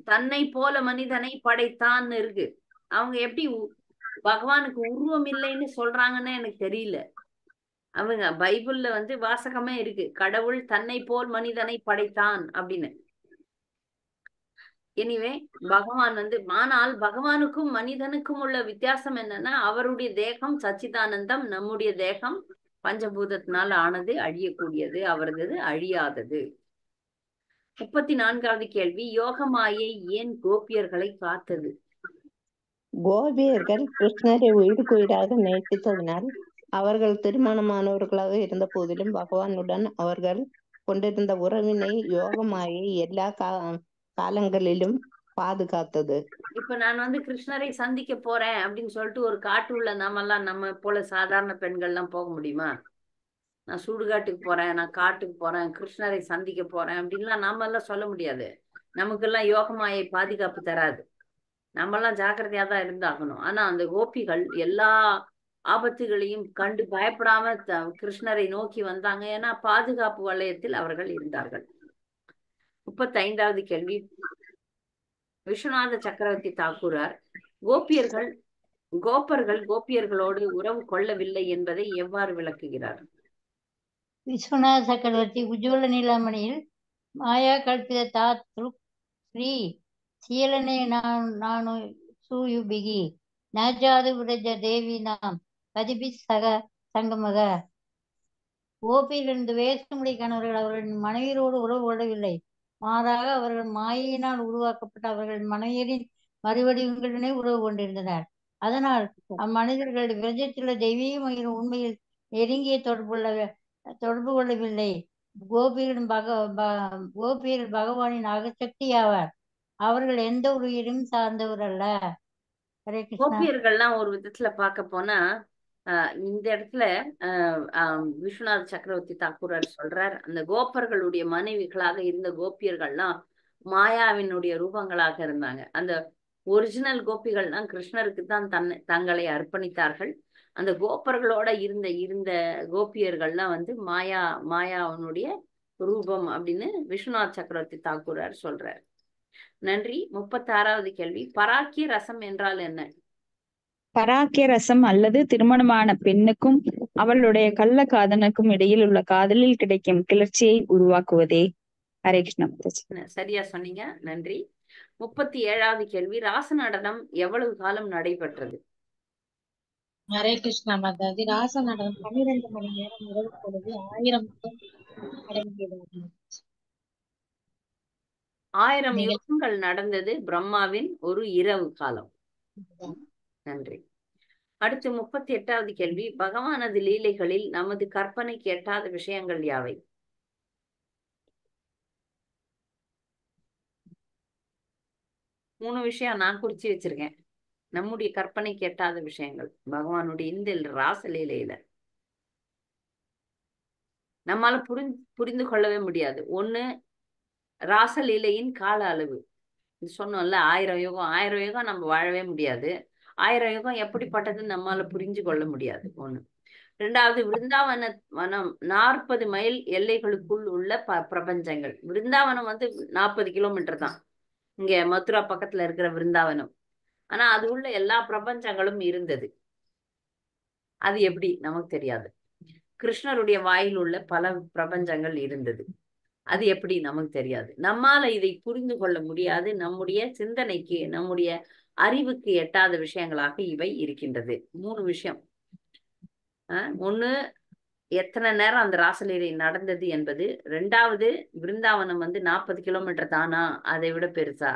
தன்னை போல மனிதனை படைத்தான்னு இருக்கு. அவங்க எப்படி பகவானுக்கு உருவம் இல்லைன்னு சொல்றாங்கன்னு எனக்கு தெரியல. அவங்க பைபிள்ல வந்து வாசகமே இருக்கு, கடவுள் தன்னை போல் மனிதனை படைத்தான் அப்படின்னு. எனிவே பகவான் வந்து, ஆனால் பகவானுக்கும் மனிதனுக்கும் உள்ள வித்தியாசம் என்னன்னா, அவருடைய தேகம் சச்சிதானந்தம், நம்முடைய தேகம் பஞ்சபூதத்தினால் ஆனது, அழியக்கூடியது. அவரது அழியாதது. 34வது கேள்வி, யோகமாயை ஏன் கோபியர்களை காத்தது? கோபியர்கள் கிருஷ்ணரை உயிருக்குயிராக நேசித்ததினால் அவர்கள் திருமணமானவர்களாக இருந்த போதிலும் பகவானுடன் அவர்கள் கொண்டிருந்த உறவினை யோகமாயை எல்லா காலங்களிலும் பாதுகாத்தது. இப்ப நான் வந்து கிருஷ்ணரை சந்திக்க போறேன் அப்படின்னு சொல்லிட்டு ஒரு காட்டு உள்ள நம்ம போல சாதாரண பெண்கள் எல்லாம் போக முடியுமா? நான் சுடுகாட்டுக்கு போறேன், நான் காட்டுக்கு போறேன், கிருஷ்ணரை சந்திக்க போறேன் அப்படின்லாம் நாம எல்லாம் சொல்ல முடியாது. நமக்கெல்லாம் யோகமாயை பாதுகாப்பு தராது. நம்ம எல்லாம் ஜாக்கிரதையா தான் இருந்தாகணும். ஆனா அந்த கோபிகள் எல்லா ஆபத்துகளையும் கண்டு பயப்படாம கிருஷ்ணரை நோக்கி வந்தாங்க. ஏன்னா பாதுகாப்பு வலயத்தில் அவர்கள் இருந்தார்கள். 35வது கேள்வி, விஸ்வநாத சக்கரவர்த்தி தாக்கூரார் கோப்பர்கள் கோபியர்களோடு உறவு கொள்ளவில்லை என்பதை எவ்வாறு விளக்குகிறார்? விஸ்வநாத சக்கரவர்த்தி உஜ்வல நீலாமணியில் மாயா கல்பித தாத்ரு ஸ்ரீ சீலனே நானு சூயுபிகி நஜாது விரஜ தேவி நாம் பதிபி சங்கமக. கோபியிலிருந்து வேஷ்டிமுடி கணவர்கள் அவர்களின் மனைவியரோடு உறவு கொள்ளவில்லை. மாறாக அவர்கள் மாயையினால் உருவாக்கப்பட்ட அவர்களின் மனைவியரின் மறுவடிவங்களுடனே உறவு கொண்டிருந்தனர். அதனால் அம்மனிதர்கள் விரஜத்திலுள்ள தெய்வீக மகிழும் உண்மையில் நெருங்கிய தொடர்பு கொள்ளவில்லை. கோபியர்கள் பகவானின் அகசக்தி ஆவார். அவர்கள் எந்த ஒரு உயிரும் சார்ந்தவர் அல்ல. ஹரே கிருஷ்ணா. கோபியர்கள்லாம் ஒரு விதத்துல பார்க்க போனா இந்த இடத்துல விஸ்வநாத சக்கரவர்த்தி தாக்கூரார் சொல்றார், அந்த கோப்பர்களுடைய மனைவிகளாக இருந்த கோபியர்கள்லாம் மாயாவினுடைய ரூபங்களாக இருந்தாங்க. அந்த ஒரிஜினல் கோபிகள்லாம் கிருஷ்ணருக்கு தான் தங்களை அர்ப்பணித்தார்கள். அந்த கோப்பர்களோட இருந்த கோபியர்கள்லாம் வந்து மாயாவனுடைய ரூபம் அப்படின்னு விஸ்வநாத் சக்கரவர்த்தி தாக்கூரார் சொல்றார். நன்றி. 36வது கேள்வி, பராக்கிய ரசம் என்றால் என்ன? பராக்கிய ரசம் அல்லது திருமணமான பெண்ணுக்கும் அவளுடைய கள்ள காதலனுக்கும் இடையில் உள்ள காதலில் கிடைக்கும் கிளர்ச்சியை உருவாக்குவதே. ஹரே கிருஷ்ணா. சரியா சொன்னீங்க, நன்றி. 37வது கேள்வி, ராச நடனம் எவ்வளவு காலம் நடைபெற்றது? ஹரே கிருஷ்ணா மாதாஜி. ராச நடனம் 12 மணி நேரம் இரவு பொழுது 1000 அடங்கியது. 1000 யுகங்கள் நடந்தது பிரம்மாவின் ஒரு இரவு காலம். நன்றி. அடுத்து 38வது கேள்வி, பகவானது லீலைகளில் நமது கற்பனைக்கு எட்டாத விஷயங்கள் யாவை? மூணு விஷயம் நான் குறிச்சு வச்சிருக்கேன். நம்முடைய கற்பனைக்கு எட்டாத விஷயங்கள் பகவானுடைய இந்த ராசலீலையில நம்மால புரிந்து கொள்ளவே முடியாது. ஒண்ணு, ராசலீலையின் கால அளவு. சொன்னோம்ல, 1000 யுகம் நம்ம வாழவே முடியாது. 1000 யுகம் எப்படிப்பட்டதுன்னு நம்மால புரிஞ்சு கொள்ள முடியாது. ஒண்ணு. ரெண்டாவது, விருந்தாவனம் 40 மைல் எல்லைகளுக்குள் உள்ள பிரபஞ்சங்கள். விருந்தாவனம் வந்து 40 கிலோமீட்டர் தான், இங்க மதுரா பக்கத்துல இருக்கிற விருந்தாவனம். ஆனா அது உள்ள எல்லா பிரபஞ்சங்களும் இருந்தது. அது எப்படி நமக்கு தெரியாது. கிருஷ்ணருடைய வாயில் உள்ள பல பிரபஞ்சங்கள் இருந்தது. அது எப்படி நமக்கு தெரியாது. நம்மால இதை புரிந்து கொள்ள முடியாது. நம்முடைய சிந்தனைக்கு, நம்முடைய அறிவுக்கு எட்டாத விஷயங்களாக இவை இருக்கின்றது. 3 விஷயம். ஒண்ணு, எத்தனை நேரம் அந்த ராசலீலை நடந்தது என்பது. ரெண்டாவது, விருந்தாவனம் வந்து 40 கிலோமீட்டர் தானா, அதை விட பெருசா?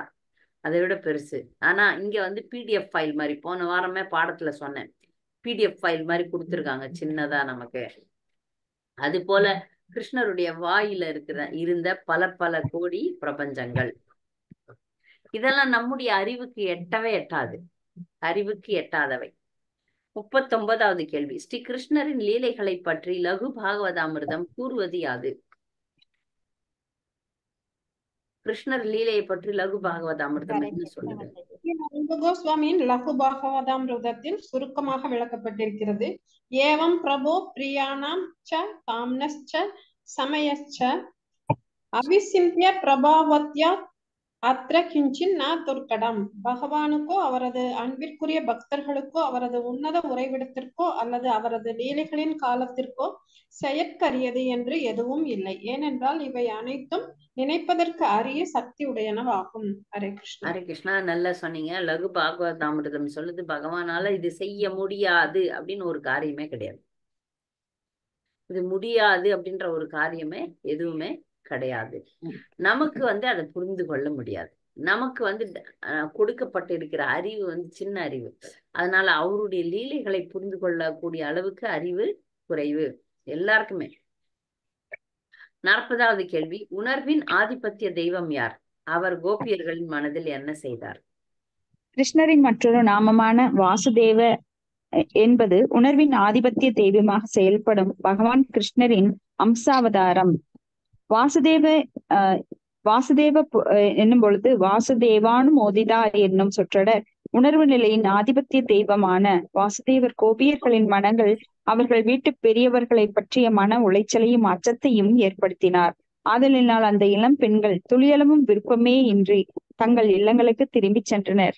அதை விட பெருசு. ஆனா இங்க வந்து PDF ஃபைல் மாதிரி, போன வாரமே பாடத்துல சொன்னேன், PDF ஃபைல் மாதிரி கொடுத்துருக்காங்க சின்னதா நமக்கு. அது போல கிருஷ்ணருடைய வாயில இருந்த பல கோடி பிரபஞ்சங்கள். இதெல்லாம் நம்முடைய அறிவுக்கு எட்டவே எட்டாது, அறிவுக்கு எட்டாதவை. 39வது கேள்வி, ஸ்ரீ கிருஷ்ணரின் லீலைகளை பற்றி லகு பாகவதாமிர்தம் கூறுவது யாது? கிருஷ்ணர் லீலையை பற்றி லகு பாகவதாமிர்தம் என்ன சொல்லுது? கோஸ்வாமியின் லகு பாகவதாமிர்தத்தில் சுருக்கமாக விளக்கப்பட்டிருக்கிறது. ஏவம் பிரபோ பிரியாணாம் ச காம்னஸ்ச சமயஸ்ச அவிசிம்பிய பிரபாவத்யா அத்ர கிஞ்சின் ந துர்க்கடம். பகவானுக்கோ அவரது அன்பிற்குரிய பக்தர்களுக்கோ அவரது உன்னத உறைவிடத்திற்கோ அல்லது அவரது லீலைகளின் காலத்திற்கோ செயற்கரியது என்று எதுவும் இல்லை. ஏனென்றால் இவை அனைத்தும் நினைப்பதற்கு அரிய சக்தி உடையனவாகும். ஹரே கிருஷ்ணா. ஹரே கிருஷ்ணா, நல்லா சொன்னீங்க. லகு பாகவதாமிர்தம் சொல்லுது, பகவானால இது செய்ய முடியாது அப்படின்னு ஒரு காரியமே கிடையாது. இது முடியாது அப்படின்ற ஒரு காரியமே எதுவுமே கிடையாது. நமக்கு வந்து அதை புரிந்து கொள்ள முடியாது. நமக்கு வந்து கொடுக்கப்பட்டிருக்கிற அறிவு வந்து சின்ன அறிவு. அதனால அவருடைய லீலைகளை புரிந்து கொள்ளக்கூடிய அளவுக்கு அறிவு குறைவு எல்லாருக்குமே. 40வது கேள்வி, உணர்வின் ஆதிபத்திய தெய்வம் யார்? அவர் கோபியர்களின் மனதில் என்ன செய்தார்? கிருஷ்ணரின் மற்றொரு நாமமான வாசுதேவ என்பது உணர்வின் ஆதிபத்திய தெய்வமாக செயல்படும் பகவான் கிருஷ்ணரின் அம்சாவதாரம். வாசுதேவ என்னும் பொழுது வாசுதேவானு மோதிதா என்னும் சொற்றொடர் உணர்வு நிலையின் ஆதிபத்திய தெய்வமான வாசுதேவர் கோபியர்களின் மனங்கள் அவர்கள் வீட்டு பெரியவர்களை பற்றிய மன உளைச்சலையும் அச்சத்தையும் ஏற்படுத்தினார். ஆதலினால் அந்த இளம் பெண்கள் துளியளவும் விருப்பமே இன்றி தங்கள் இல்லங்களுக்கு திரும்பி சென்றனர்.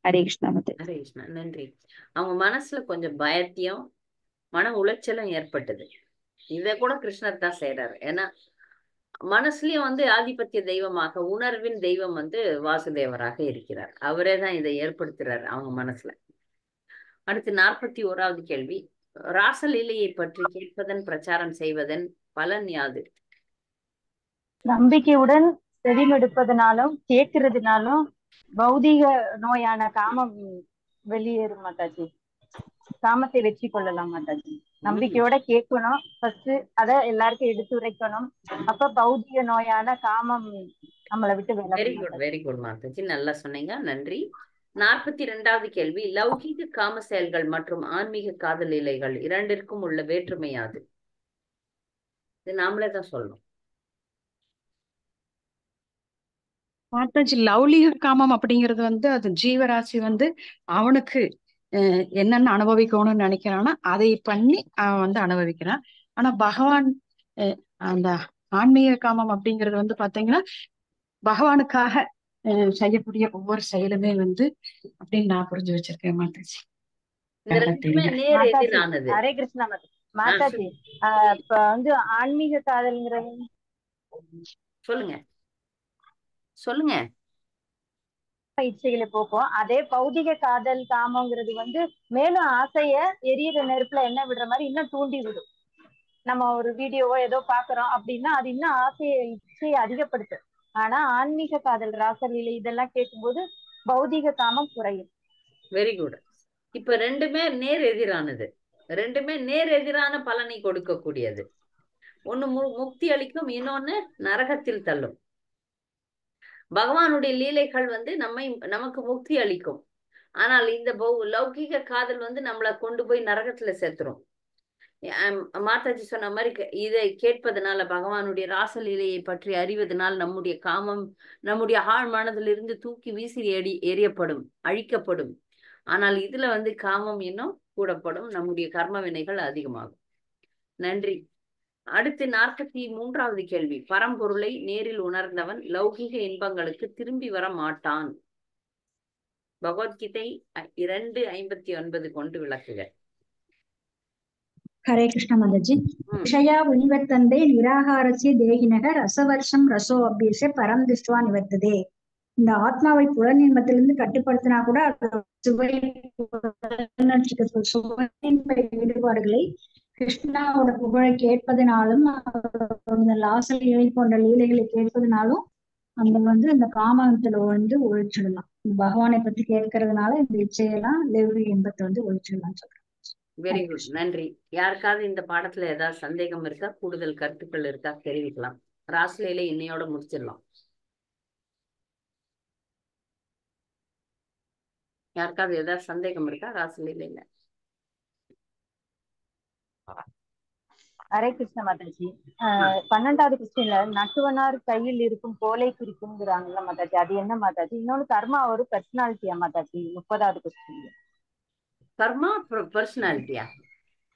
ஹரே கிருஷ்ணா. ஹரே கிருஷ்ணா. நன்றி. அவங்க மனசுல கொஞ்சம் பயத்தையும் மன உளைச்சலும் ஏற்பட்டது. இத கூட கிருஷ்ணர் தான் செய்யறாரு. ஏன்னா மனசுலயும் வந்து ஆதிபத்திய தெய்வமாக உணர்வின் தெய்வம் வந்து வாசுதேவராக இருக்கிறார். அவரே தான் இதை ஏற்படுத்துறாரு அவங்க மனசுல. அடுத்து 41வது கேள்வி, ராசலீலையை பற்றி கேட்பதன் பிரச்சாரம் செய்வதன் பலன் யாது? நம்பிக்கையுடன் செவிமெடுப்பதனாலும் கேட்கறதுனாலும் பௌதிக நோயான காமம் வெளியேறும் மாதாஜி. காமத்தை வெற்றி கொள்ளலாம் மாதாஜி. நம்பிக்கையோட கேட்கணும், ஃபர்ஸ்ட் அத எல்லாருக்கும் எடுத்துரைக்கணும். அப்ப பௌதிக நோயான காமம் நம்மளை விட்டு very good, very good Mataji, நல்லா சொன்னீங்க, நன்றி. 42வது கேள்வி, லௌகீக காம செயல்கள் மற்றும் ஆன்மீக காதல் நிலைகள் இரண்டிற்கும் உள்ள வேற்றுமை யாது? இது நாமளே தான் சொல்லணும். மாதாஜி, லௌலிக காமம் அப்படிங்கிறது வந்து அது ஜீவராசி வந்து அவனுக்கு என்னென்ன அனுபவிக்கணும்னு நினைக்கிறான்னா அதை பண்ணி அவன் வந்து அனுபவிக்கிறான். ஆனா பகவான் அந்த ஆன்மீக காமம் அப்படிங்கிறது வந்து பாத்தீங்கன்னா பகவானுக்காக செய்யக்கூடிய ஒவ்வொரு செயலுமே வந்து அப்படின்னு நான் புரிஞ்சு வச்சிருக்கேன் மாதாஜி. ஹரே கிருஷ்ணா மாதாஜி. இப்ப வந்து ஆன்மீக காதல்ங்கிறது சொல்லுங்க இச்சைகளை போக்கும். அதே பௌதிக காதல் காமங்கிறது வந்து மேலும் ஆசைய எரியிற நெருப்புல என்ன விடுற மாதிரி இன்னும் தூண்டி விடும். நம்ம ஒரு வீடியோவோ ஏதோ பாக்குறோம் அப்படின்னா அது இன்னும் இச்சையை அதிகப்படுத்து. ஆனா ஆன்மீக காதல் ராசலீலை இதெல்லாம் கேட்கும்போது பௌதிக காமம் குறையும். Very good. இப்ப ரெண்டுமே நேர் எதிரானது, ரெண்டுமே நேர் எதிரான பலனை கொடுக்கக்கூடியது. ஒண்ணு முக்தி அளிக்கும், இன்னொன்னு நரகத்தில் தள்ளும். பகவானுடைய லீலைகள் வந்து நமக்கு முக்தி அளிக்கும். ஆனால் இந்த லௌகீக காதல் வந்து நம்மளை கொண்டு போய் நரகத்துல சேர்த்துரும். மாதாஜி சொன்ன மாதிரி இதை கேட்பதனால பகவானுடைய ராசலீலையை பற்றி அறிவதனால் நம்முடைய காமம் நம்முடைய ஆழ் மனதிலிருந்து தூக்கி வீசி எரியப்படும், அழிக்கப்படும். ஆனால் இதுல வந்து காமம் இன்னும் கூடப்படும், நம்முடைய கர்ம வினைகள் அதிகமாகும். நன்றி. அடுத்து 43வது கேள்வி, பரம்பொருளை நேரில் உணர்ந்தவன் லௌகிக இன்பங்களுக்கு திரும்பி வர மாட்டான். பகவத்கீதை 2:59 கொண்டு விளக்குக. ஹரே கிருஷ்ண மாதாஜி. விஷயா வினிவர்த்தந்தே நிராகாரசிய தேகினக ரசவர்ஷம் ரசோ அபியச பரம் திருஷ்டுவா நிவர்த்ததே. இந்த ஆத்மாவை புலனின்பத்திலிருந்து கட்டுப்படுத்தினா கூட சுவை ஈடுபாடுகளை கிருஷ்ணாவோட புகழை கேட்பதனாலும் லாசலீலை போன்ற லீலைகளை கேட்பதனாலும் அந்த வந்து இந்த காமத்துல வந்து ஒழிச்சிடலாம். பகவானை பத்தி கேட்கறதுனால இந்த இச்சையெல்லாம் லௌகிக இன்பத்தை வந்து ஒழிச்சிடலாம் சொல்றேன். வெரி குட், நன்றி. யாருக்காவது இந்த பாடத்துல ஏதாவது சந்தேகம் இருக்கா, கூடுதல் கருத்துக்கள் இருக்கா தெரிவிக்கலாம். ராசலீலை இன்னையோட முடிச்சிடலாம். யாருக்காவது ஏதாவது சந்தேகம் இருக்கா ராசலீலையில? ஹரே கிருஷ்ண மாதாஜி. 12வது கொஸ்டின்ல நட்டுவனார் கையில் இருக்கும் கோலை குறிக்கும்ங்கிறாங்கல்ல மாதாஜி, அது என்ன மாதாஜி? இன்னொன்னு கர்மா ஒரு பர்சனாலிட்டியா மாதாஜி? 30வது கொஸ்டின் கர்மா பர்சனாலிட்டியா?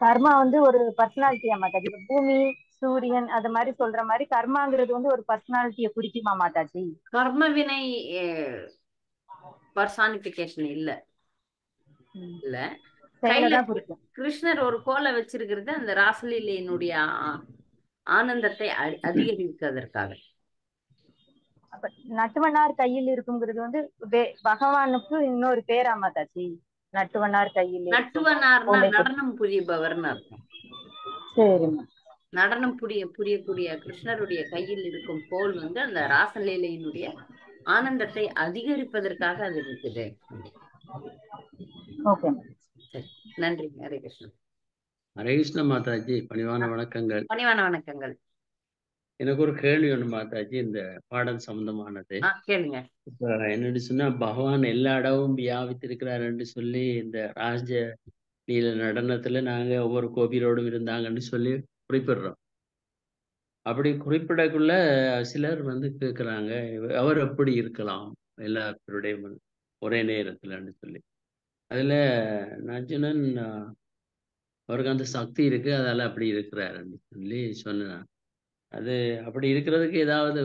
கர்மா வந்து ஒரு பர்சனாலிட்டியா மாதாஜி? பூமி சூரியன் அது மாதிரி சொல்ற மாதிரி கர்மாங்கிறது வந்து ஒரு பர்சனாலிட்டியை குறிக்குமா மாதாஜி? கர்ம வினை பர்சானிபிகேஷன் இல்ல. கையில கிருஷ்ணர் ஒரு கோலை வச்சிருக்கிறது அந்த ராசலீலையினுடைய ஆனந்தத்தை அதிகரிப்பதற்காக. நட்டுவனார் கையில் இருக்குங்கிறது வந்து பகவானுக்கு இன்னொரு பேரா மாதாஜி? நட்டுவனார் கையில், நட்டுவனார்னா நடனம் புரிபவர்னு அர்த்தம். சரிம்மா. நடனம் புரியக்கூடிய கிருஷ்ணருடைய கையில் இருக்கும் கோல் வந்து அந்த ராசலீலையினுடைய ஆனந்தத்தை அதிகரிப்பதற்காக அது இருக்குது. சரி, நன்றி. ஹரே கிருஷ்ணன். ஹரே கிருஷ்ண மாதாஜி, பணிவான வணக்கங்கள். பணிவான வணக்கங்கள். எனக்கு ஒரு கேள்வி ஒண்ணு மாதாஜி, இந்த பாடல் சம்பந்தமானது. கேளுங்க. இப்ப என்னன்னு சொன்னா, பகவான் எல்லா இடமும் வியாபித்திருக்கிறாருன்னு சொல்லி இந்த ராஜ லீல நடனத்துல நாங்க ஒவ்வொரு கோபியரோடும் இருந்தாங்கன்னு சொல்லி குறிப்பிடுறோம். அப்படி குறிப்பிடக்குள்ள சிலர் வந்து கேட்குறாங்க, அவர் எப்படி இருக்கலாம் எல்லா பேருடைய ஒரே நேரத்துலன்னு சொல்லி. அதுல நான் சொன்னேன், அவருக்கு அந்த சக்தி இருக்கு, அதால அப்படி இருக்கிறாருன்னு சொல்லி சொன்னேன். அது அப்படி இருக்கிறதுக்கு ஏதாவது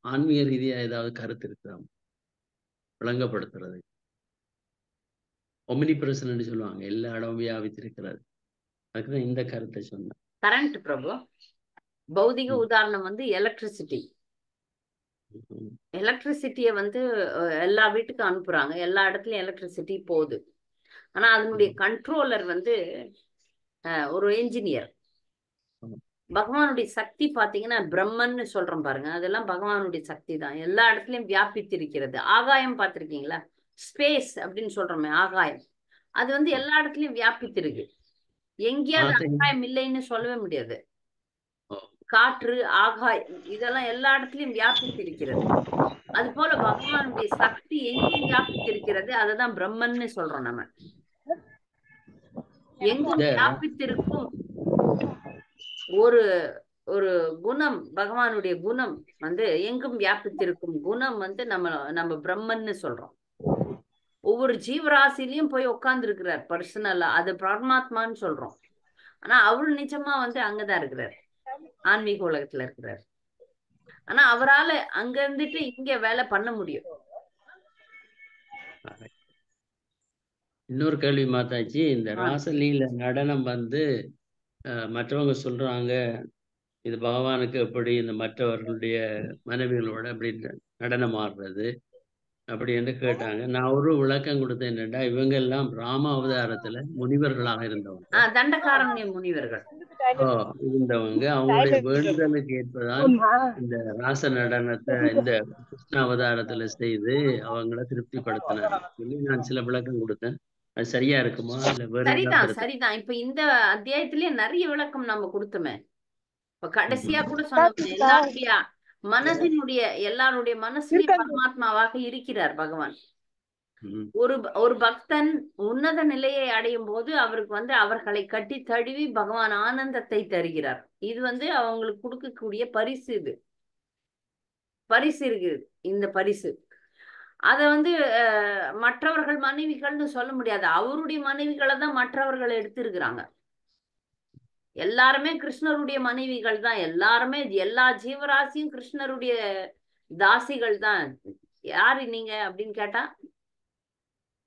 ஆன்மீக ரீதியா ஏதாவது கருத்து இருக்கா விளங்கப்படுத்துறது? ஒமினி பிரசன்னு சொல்லுவாங்க, எல்லா இடமும் வியாபித்திருக்கிறாரு. அதுக்குதான் இந்த கருத்தை சொன்னேன். கரண்ட் பிரபு பௌதிக உதாரணம் வந்து எலக்ட்ரிசிட்டி. எலக்ட்ரிசிட்டிய வந்து எல்லா வீட்டுக்கும் அனுப்புறாங்க, எல்லா இடத்துலயும் எலக்ட்ரிசிட்டி போகுது. ஆனா அதனுடைய கண்ட்ரோலர் வந்து ஒரு என்ஜினியர். பகவானுடைய சக்தி பாத்தீங்கன்னா பிரம்மன்னு சொல்றோம் பாருங்க, அதெல்லாம் பகவானுடைய சக்தி தான், எல்லா இடத்துலயும் வியாபித்திருக்கிறது. ஆகாயம் பார்த்திருக்கீங்களா? ஸ்பேஸ் அப்படின்னு சொல்றோமே, ஆகாயம், அது வந்து எல்லா இடத்துலயும் வியாபித்திருக்கு. எங்கேயாவது ஆகாயம் இல்லைன்னு சொல்லவே முடியாது. காற்று, ஆகாயம் இதெல்லாம் எல்லா இடத்துலயும் வியாபித்திருக்கிறது. அது போல பகவானுடைய சக்தி எங்கும் வியாபித்திருக்கிறது, அதுதான் பிரம்மன்னு சொல்றோம் நம்ம. எங்கும் வியாபித்திருக்கும் ஒரு ஒரு குணம், பகவானுடைய குணம் வந்து எங்கும் வியாபித்திருக்கும் குணம் வந்து நம்ம பிரம்மன்னு சொல்றோம். ஒவ்வொரு ஜீவராசிலையும் போய் உட்கார்ந்து இருக்கிறார் பர்சனலா, அது பரமாத்மான்னு சொல்றோம். ஆனா அவரு நிஜமா வந்து அங்கதான் இருக்கிறார், ஆன்மீக உலகத்துல இருக்கிறார். ஆனா அவரால அங்க இருந்துட்டு இங்க வேலை பண்ண முடியும். இன்னொரு கேள்வி மாதாஜி, இந்த ராசலீல நடனம் வந்து மற்றவங்க சொல்றாங்க இது பகவானுக்கு எப்படி இந்த மற்றவர்களுடைய மனைவிகளோட அப்படி நடனம் ஆடுறது அப்படி என்று கேட்டாங்க. நான் ஒரு விளக்கம் கொடுத்தேன், என்னடா இவங்க எல்லாம் ராம அவதாரத்துல முனிவர்களாக இருந்தவங்க, தண்டகாரண்ய முனிவர்கள் இருந்தவங்க. அவங்களுடைய வேண்டுதலுக்கு ஏற்பதான் இந்த ராச நடனத்தை இந்த கிருஷ்ண அவதாரத்துல செய்து அவங்கள திருப்திப்படுத்தினார் சொல்லி நான் சில விளக்கம் கொடுத்தேன். அது சரியா இருக்குமா இல்ல வேற? சரிதான், சரிதான். இப்ப இந்த அத்தியாயத்திலேயே நிறைய விளக்கம் நம்ம கொடுத்தோமே. இப்ப கடைசியா கூட சொன்னோம், எல்லாருடைய மனதினுடைய எல்லாருடைய மனசுலயும் பரமாத்மாவாக இருக்கிறார் பகவான். ஒரு பக்தன் உன்னத நிலையை அடையும் போது அவருக்கு வந்து அவர்களை கட்டி தழுவி பகவான் ஆனந்தத்தை தருகிறார். இது வந்து அவங்களுக்கு கொடுக்கக்கூடிய பரிசு. இது பரிசு இருக்கு, இந்த பரிசு. அத வந்து மற்றவர்கள் மனைவிகள்னு சொல்ல முடியாது, அவருடைய மனைவிகளை தான் மற்றவர்கள் எடுத்திருக்கிறாங்க. எல்லாருமே கிருஷ்ணருடைய மனைவிகள் தான், எல்லாருமே எல்லா ஜீவராசியும் கிருஷ்ணருடைய தாசிகள் தான். யாரு நீங்க அப்படின்னு கேட்டா,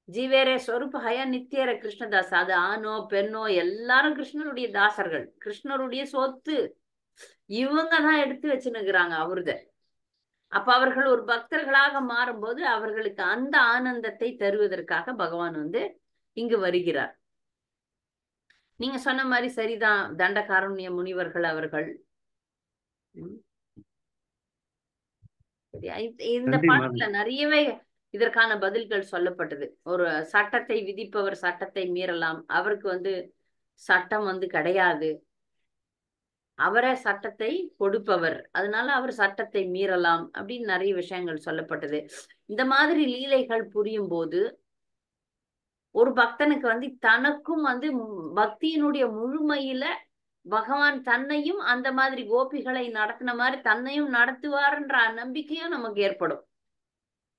ஜீவேரே ஸ்வரூப ஹய நித்தியர கிருஷ்ணதாஸ், அது ஆணோ பெண்ணோ எல்லாரும் கிருஷ்ணருடைய தாசர்கள், கிருஷ்ணருடைய சொத்து. இவங்க தான் எடுத்து வச்சுன்னுக்குறாங்க அவருத. அப்ப அவர்கள் ஒரு பக்தர்களாக மாறும்போது அவர்களுக்கு அந்த ஆனந்தத்தை தருவதற்காக பகவான் வந்து இங்கு வருகிறார். நீங்க சொன்ன மாதிரி சரிதான், தண்டகாரண்ய முனிவர்கள் அவர்கள். இந்த பாட்டுல நிறையவே இதற்கான பதில்கள் சொல்லப்பட்டது. ஒரு சட்டத்தை விதிப்பவர் சட்டத்தை மீறலாம், அவருக்கு வந்து சட்டம் வந்து கிடையாது, அவரே சட்டத்தை கொடுப்பவர், அதனால அவர் சட்டத்தை மீறலாம் அப்படின்னு நிறைய விஷயங்கள் சொல்லப்பட்டது. இந்த மாதிரி லீலைகள் புரியும் போது ஒரு பக்தனுக்கு வந்து தனக்கும் வந்து பக்தியினுடைய முழுமையில பகவான் தன்னையும் அந்த மாதிரி கோபிகளை நடத்தின மாதிரி தன்னையும் நடத்துவார்ன்ற நம்பிக்கையும் நமக்கு ஏற்படும்.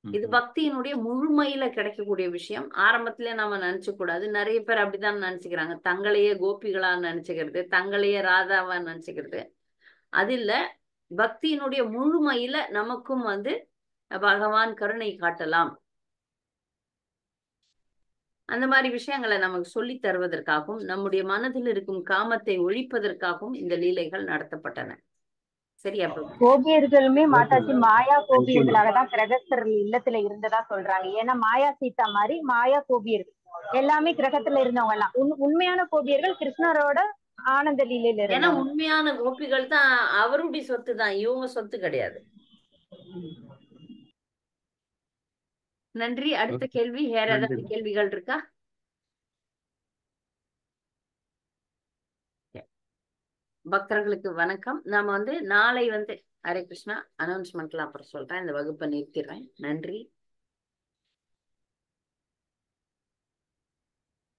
இது பக்தியினுடைய முழுமையில கிடைக்கக்கூடிய விஷயம். ஆரம்பத்திலே நாம நினைச்ச கூடாது. நிறைய பேர் அப்படித்தான் நினைச்சுக்கிறாங்க, தங்களையே கோபிகளா நினைச்சுக்கிறது, தங்களையே ராதாவா நினைச்சுக்கிறது. அது இல்ல, பக்தியினுடைய முழுமையில நமக்கும் வந்து பகவான் கருணை காட்டலாம். அந்த மாதிரி விஷயங்களை நமக்கு சொல்லி தருவதற்காகவும் நம்முடைய மனதில் இருக்கும் காமத்தை ஒழிப்பதற்காகவும் இந்த லீலைகள் நடத்தப்பட்டன. சரியா? கோபியர்களுமே மாதாஜி மாயா கோபியர்களாக தான் கிரகஸ்தர் இல்லத்துல இருந்ததா சொல்றாங்க. ஏன்னா மாயா சீதா மாதிரி மாயா கோபியர்கள் எல்லாமே கிரகத்துல இருந்தவங்க எல்லாம். உண்மையான கோபியர்கள் கிருஷ்ணரோட ஆனந்த லீலையில ஏன்னா இருந்தாங்க. உண்மையான கோபிகள் தான் அவருடைய சொத்து தான், இவங்க சொத்து கிடையாது. நன்றி. அடுத்த கேள்வி, வேற ஏதாவது கேள்விகள் இருக்கா? பக்தர்களுக்கு வணக்கம். நாம நாளை ஹரே கிருஷ்ணா அனௌன்ஸ்மெண்ட்லாம் அப்புறம் சொல்றேன். இந்த வகுப்பை நிறுத்திடுறேன். நன்றி.